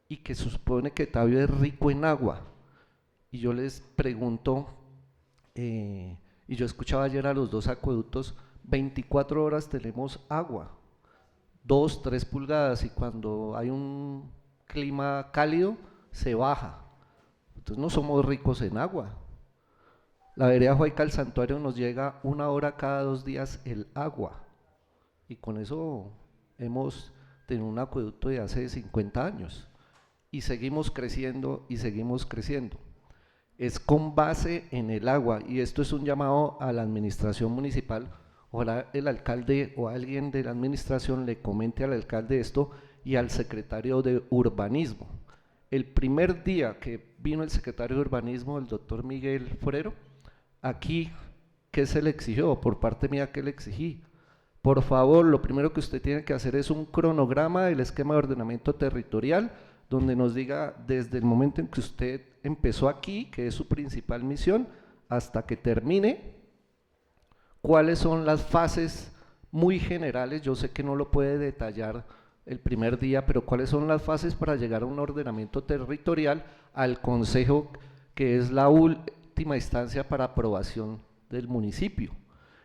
y que se supone que Tabio es rico en agua. Y yo les pregunto, y yo escuchaba ayer a los dos acueductos, 24 horas tenemos agua, 2, 3 pulgadas, y cuando hay un clima cálido se baja. Entonces no somos ricos en agua. La vereda Huayca al santuario nos llega 1 hora cada 2 días el agua, y con eso hemos tenido un acueducto de hace 50 años, y seguimos creciendo y seguimos creciendo. Es con base en el agua, y esto es un llamado a la administración municipal. Ojalá el alcalde o alguien de la administración le comente al alcalde esto y al secretario de urbanismo. El primer día que vino el secretario de urbanismo, el doctor Miguel Forero, aquí, ¿qué se le exigió? Por parte mía, ¿qué le exigí? Por favor, lo primero que usted tiene que hacer es un cronograma del esquema de ordenamiento territorial, donde nos diga desde el momento en que usted empezó aquí, que es su principal misión, hasta que termine, cuáles son las fases muy generales. Yo sé que no lo puede detallar el primer día, pero cuáles son las fases para llegar a un ordenamiento territorial al consejo, que es la última instancia para aprobación del municipio.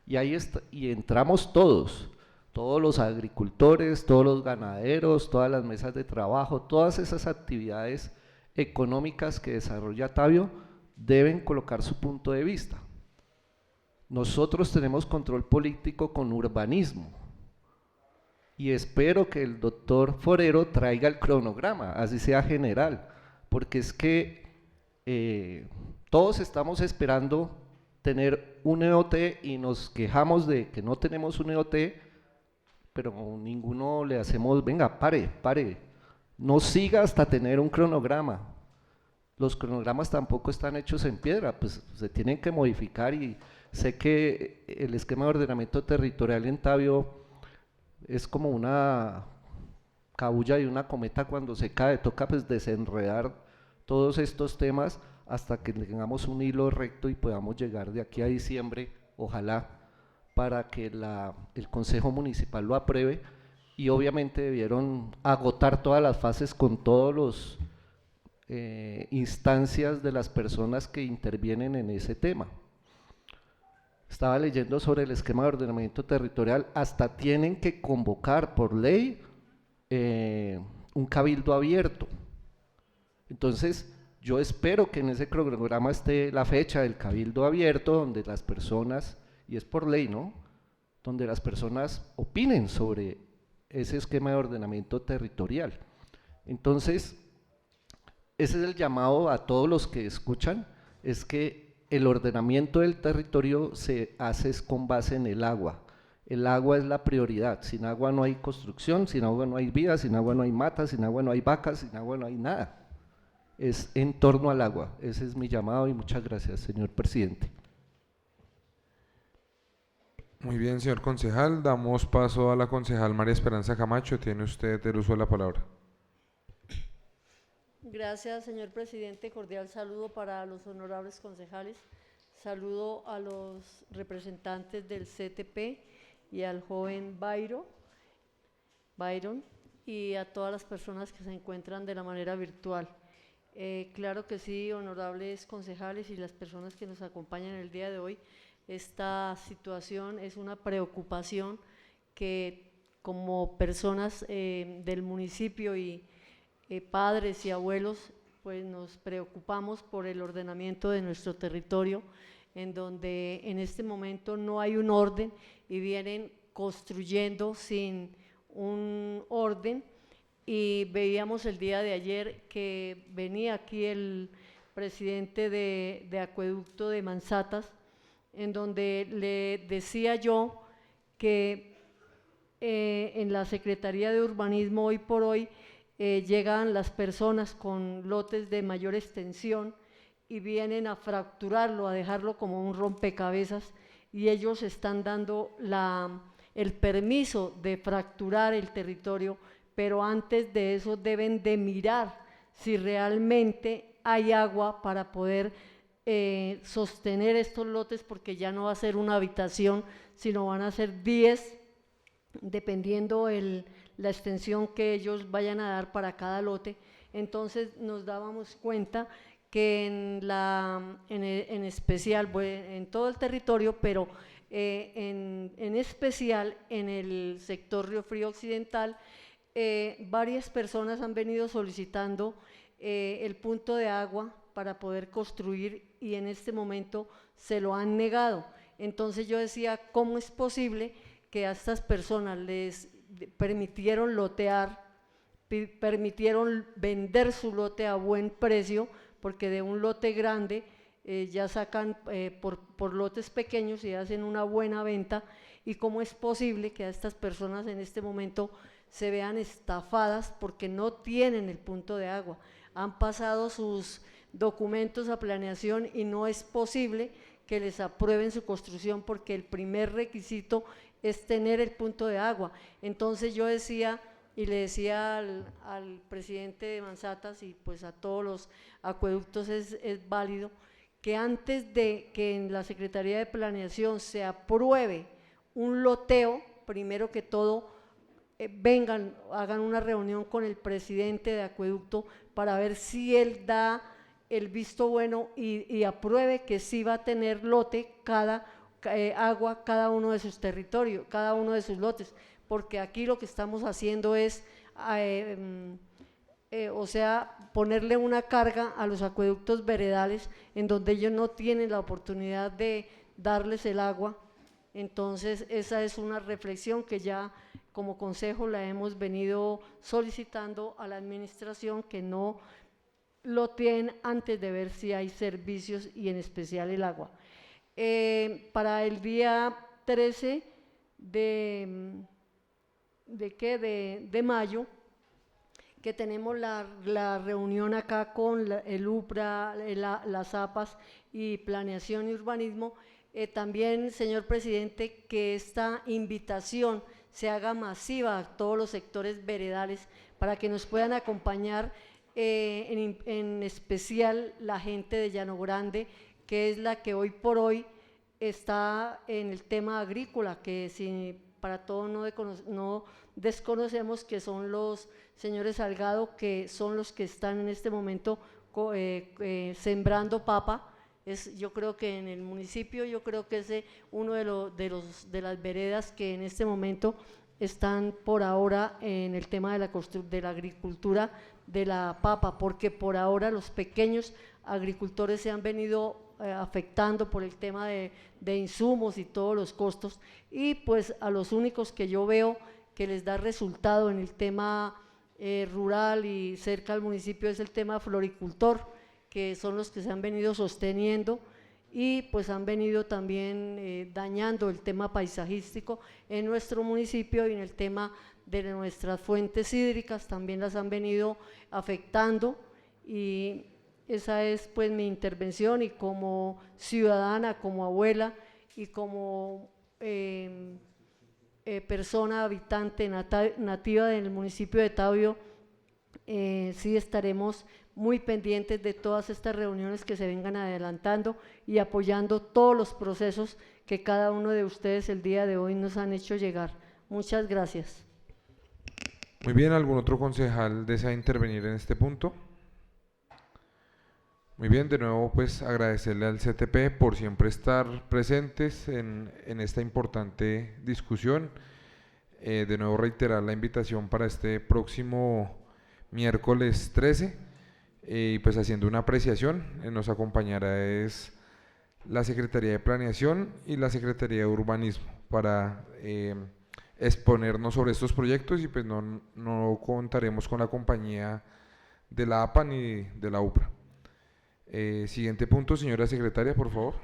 Y ahí está, y entramos todos los agricultores, todos los ganaderos, todas las mesas de trabajo, todas esas actividades económicas que desarrolla Tabio deben colocar su punto de vista. Nosotros tenemos control político con urbanismo, y espero que el doctor Forero traiga el cronograma, así sea general, porque es que todos estamos esperando tener un EOT y nos quejamos de que no tenemos un EOT, pero ninguno le hacemos, venga, pare, no siga hasta tener un cronograma. Los cronogramas tampoco están hechos en piedra, pues se tienen que modificar, y sé que el esquema de ordenamiento territorial en Tabio es como una cabulla de una cometa cuando se cae, toca pues desenredar todos estos temas hasta que tengamos un hilo recto y podamos llegar de aquí a diciembre, ojalá, para que el Consejo Municipal lo apruebe, y obviamente debieron agotar todas las fases con todos los instancias de las personas que intervienen en ese tema. Estaba leyendo sobre el esquema de ordenamiento territorial, hasta tienen que convocar por ley un cabildo abierto. Entonces, yo espero que en ese cronograma esté la fecha del cabildo abierto, donde las personas, y es por ley, ¿no?, donde las personas opinen sobre ese esquema de ordenamiento territorial. Entonces, ese es el llamado a todos los que escuchan, es que el ordenamiento del territorio se hace con base en el agua. El agua es la prioridad. Sin agua no hay construcción, sin agua no hay vida, sin agua no hay matas, sin agua no hay vacas, sin agua no hay nada. Es en torno al agua. Ese es mi llamado y muchas gracias, señor presidente. Muy bien, señor concejal. Damos paso a la concejal María Esperanza Camacho. Tiene usted el uso de la palabra. Gracias, señor presidente. Cordial saludo para los honorables concejales. Saludo a los representantes del CTP y al joven Byron y a todas las personas que se encuentran de la manera virtual. Claro que sí, honorables concejales y las personas que nos acompañan el día de hoy, esta situación es una preocupación que como personas del municipio y padres y abuelos, pues nos preocupamos por el ordenamiento de nuestro territorio, en donde en este momento no hay un orden y vienen construyendo sin un orden. Y veíamos el día de ayer que venía aquí el presidente de Acueducto de Manzatas, en donde le decía yo que en la Secretaría de Urbanismo hoy por hoy llegan las personas con lotes de mayor extensión y vienen a fracturarlo, a dejarlo como un rompecabezas, y ellos están dando el permiso de fracturar el territorio, pero antes de eso deben de mirar si realmente hay agua para poder sostener estos lotes, porque ya no va a ser una habitación, sino van a ser 10, dependiendo la extensión que ellos vayan a dar para cada lote. Entonces nos dábamos cuenta que en especial, en todo el territorio, pero en especial en el sector Río Frío Occidental, varias personas han venido solicitando el punto de agua para poder construir, y en este momento se lo han negado. Entonces yo decía, ¿cómo es posible que a estas personas les permitieron lotear, permitieron vender su lote a buen precio, porque de un lote grande ya sacan por lotes pequeños y hacen una buena venta? ¿Y cómo es posible que a estas personas en este momento se vean estafadas porque no tienen el punto de agua? Han pasado sus documentos a planeación y no es posible que les aprueben su construcción, porque el primer requisito es tener el punto de agua. Entonces yo decía, y le decía al presidente de Manzatas y pues a todos los acueductos, es válido que antes de que en la Secretaría de Planeación se apruebe un loteo, primero que todo vengan, hagan una reunión con el presidente de Acueducto para ver si él da el visto bueno y apruebe que sí va a tener lote agua cada uno de sus territorios, cada uno de sus lotes, porque aquí lo que estamos haciendo es o sea, ponerle una carga a los acueductos veredales en donde ellos no tienen la oportunidad de darles el agua. Entonces esa es una reflexión que ya como consejo la hemos venido solicitando a la administración, que no lo tienen antes de ver si hay servicios y en especial el agua. Para el día 13 de mayo, que tenemos la reunión acá con el UPRA, las APAS y Planeación y Urbanismo, también, señor presidente, que esta invitación se haga masiva a todos los sectores veredales, para que nos puedan acompañar, en especial la gente de Llano Grande, que es la que hoy por hoy está en el tema agrícola, que si para todos no desconocemos que son los señores Salgado, que son los que están en este momento sembrando papa. Yo creo que en el municipio, yo creo que es uno de las veredas que en este momento están por ahora en el tema de la agricultura de la papa, porque por ahora los pequeños agricultores se han venido afectando por el tema de insumos y todos los costos, y pues a los únicos que yo veo que les da resultado en el tema rural y cerca al municipio es el tema floricultor, que son los que se han venido sosteniendo y pues han venido también dañando el tema paisajístico en nuestro municipio, y en el tema de nuestras fuentes hídricas también las han venido afectando. Y esa es pues mi intervención, y como ciudadana, como abuela y como persona habitante nativa del municipio de Tabio, sí estaremos muy pendientes de todas estas reuniones que se vengan adelantando y apoyando todos los procesos que cada uno de ustedes el día de hoy nos han hecho llegar. Muchas gracias. Muy bien, ¿algún otro concejal desea intervenir en este punto? Muy bien, de nuevo pues agradecerle al CTP por siempre estar presentes en esta importante discusión. De nuevo reiterar la invitación para este próximo miércoles 13, y pues haciendo una apreciación, nos acompañará es la Secretaría de Planeación y la Secretaría de Urbanismo para exponernos sobre estos proyectos, y pues no contaremos con la compañía de la APA ni de la UPRA. Siguiente punto, señora secretaria, por favor.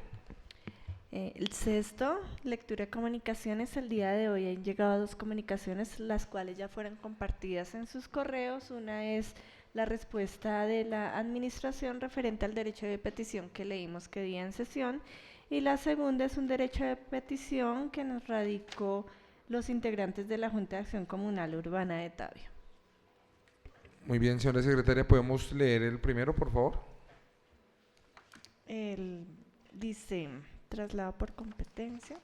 El sexto, lectura de comunicaciones. El día de hoy han llegado 2 comunicaciones, las cuales ya fueron compartidas en sus correos. Una es la respuesta de la administración referente al derecho de petición que leímos que día en sesión, y la segunda es un derecho de petición que nos radicó los integrantes de la Junta de Acción Comunal Urbana de Tabio. Muy bien, señora secretaria, ¿podemos leer el primero, por favor? Dice, traslado por competencia.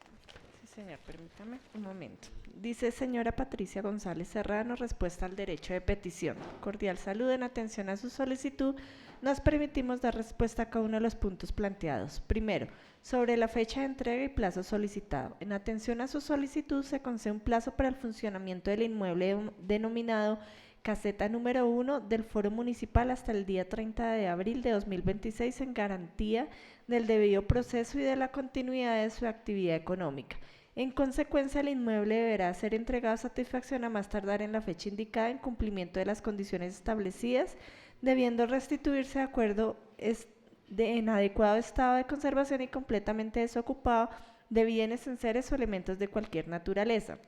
Sí, señor, permítame un momento. Dice, señora Patricia González Serrano, respuesta al derecho de petición. Cordial saludo. En atención a su solicitud, nos permitimos dar respuesta a cada uno de los puntos planteados. Primero, sobre la fecha de entrega y plazo solicitado. En atención a su solicitud, se concede un plazo para el funcionamiento del inmueble denominado caseta número 1 del Foro Municipal hasta el día 30 de abril de 2026 en garantía del debido proceso y de la continuidad de su actividad económica. En consecuencia, el inmueble deberá ser entregado a satisfacción a más tardar en la fecha indicada en cumplimiento de las condiciones establecidas, debiendo restituirse de acuerdo en adecuado estado de conservación y completamente desocupado de bienes, enseres o elementos de cualquier naturaleza.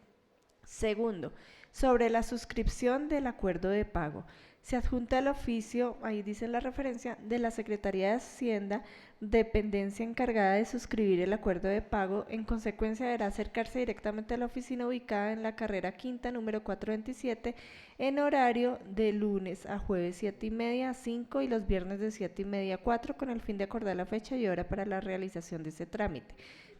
Segundo, sobre la suscripción del acuerdo de pago. Se adjunta el oficio, ahí dice la referencia, de la Secretaría de Hacienda, dependencia encargada de suscribir el acuerdo de pago. En consecuencia, deberá acercarse directamente a la oficina ubicada en la carrera quinta, número 427, en horario de lunes a jueves 7:30 a 5 y los viernes de 7:30 a 4, con el fin de acordar la fecha y hora para la realización de ese trámite.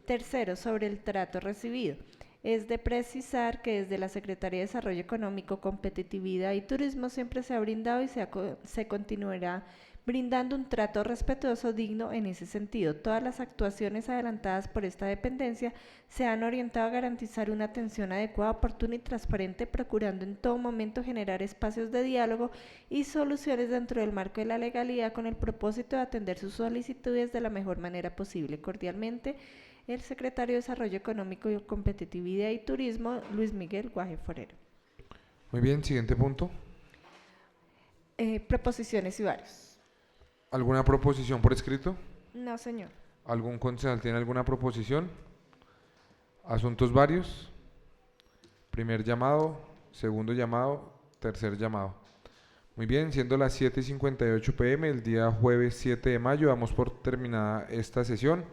Tercero, sobre el trato recibido. Es de precisar que desde la Secretaría de Desarrollo Económico, Competitividad y Turismo siempre se ha brindado y se continuará brindando un trato respetuoso, digno en ese sentido. Todas las actuaciones adelantadas por esta dependencia se han orientado a garantizar una atención adecuada, oportuna y transparente, procurando en todo momento generar espacios de diálogo y soluciones dentro del marco de la legalidad, con el propósito de atender sus solicitudes de la mejor manera posible. Cordialmente, el secretario de Desarrollo Económico, Competitividad y Turismo, Luis Miguel Guaje Forero. Muy bien, siguiente punto. Proposiciones y varios. ¿Alguna proposición por escrito? No, señor. ¿Algún concejal tiene alguna proposición? ¿Asuntos varios? Primer llamado, segundo llamado, tercer llamado. Muy bien, siendo las 7:58 p.m. el día jueves 7 de mayo, damos por terminada esta sesión.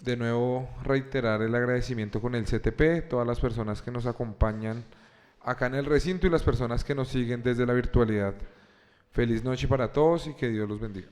De nuevo reiterar el agradecimiento con el CTP, todas las personas que nos acompañan acá en el recinto y las personas que nos siguen desde la virtualidad. Feliz noche para todos y que Dios los bendiga.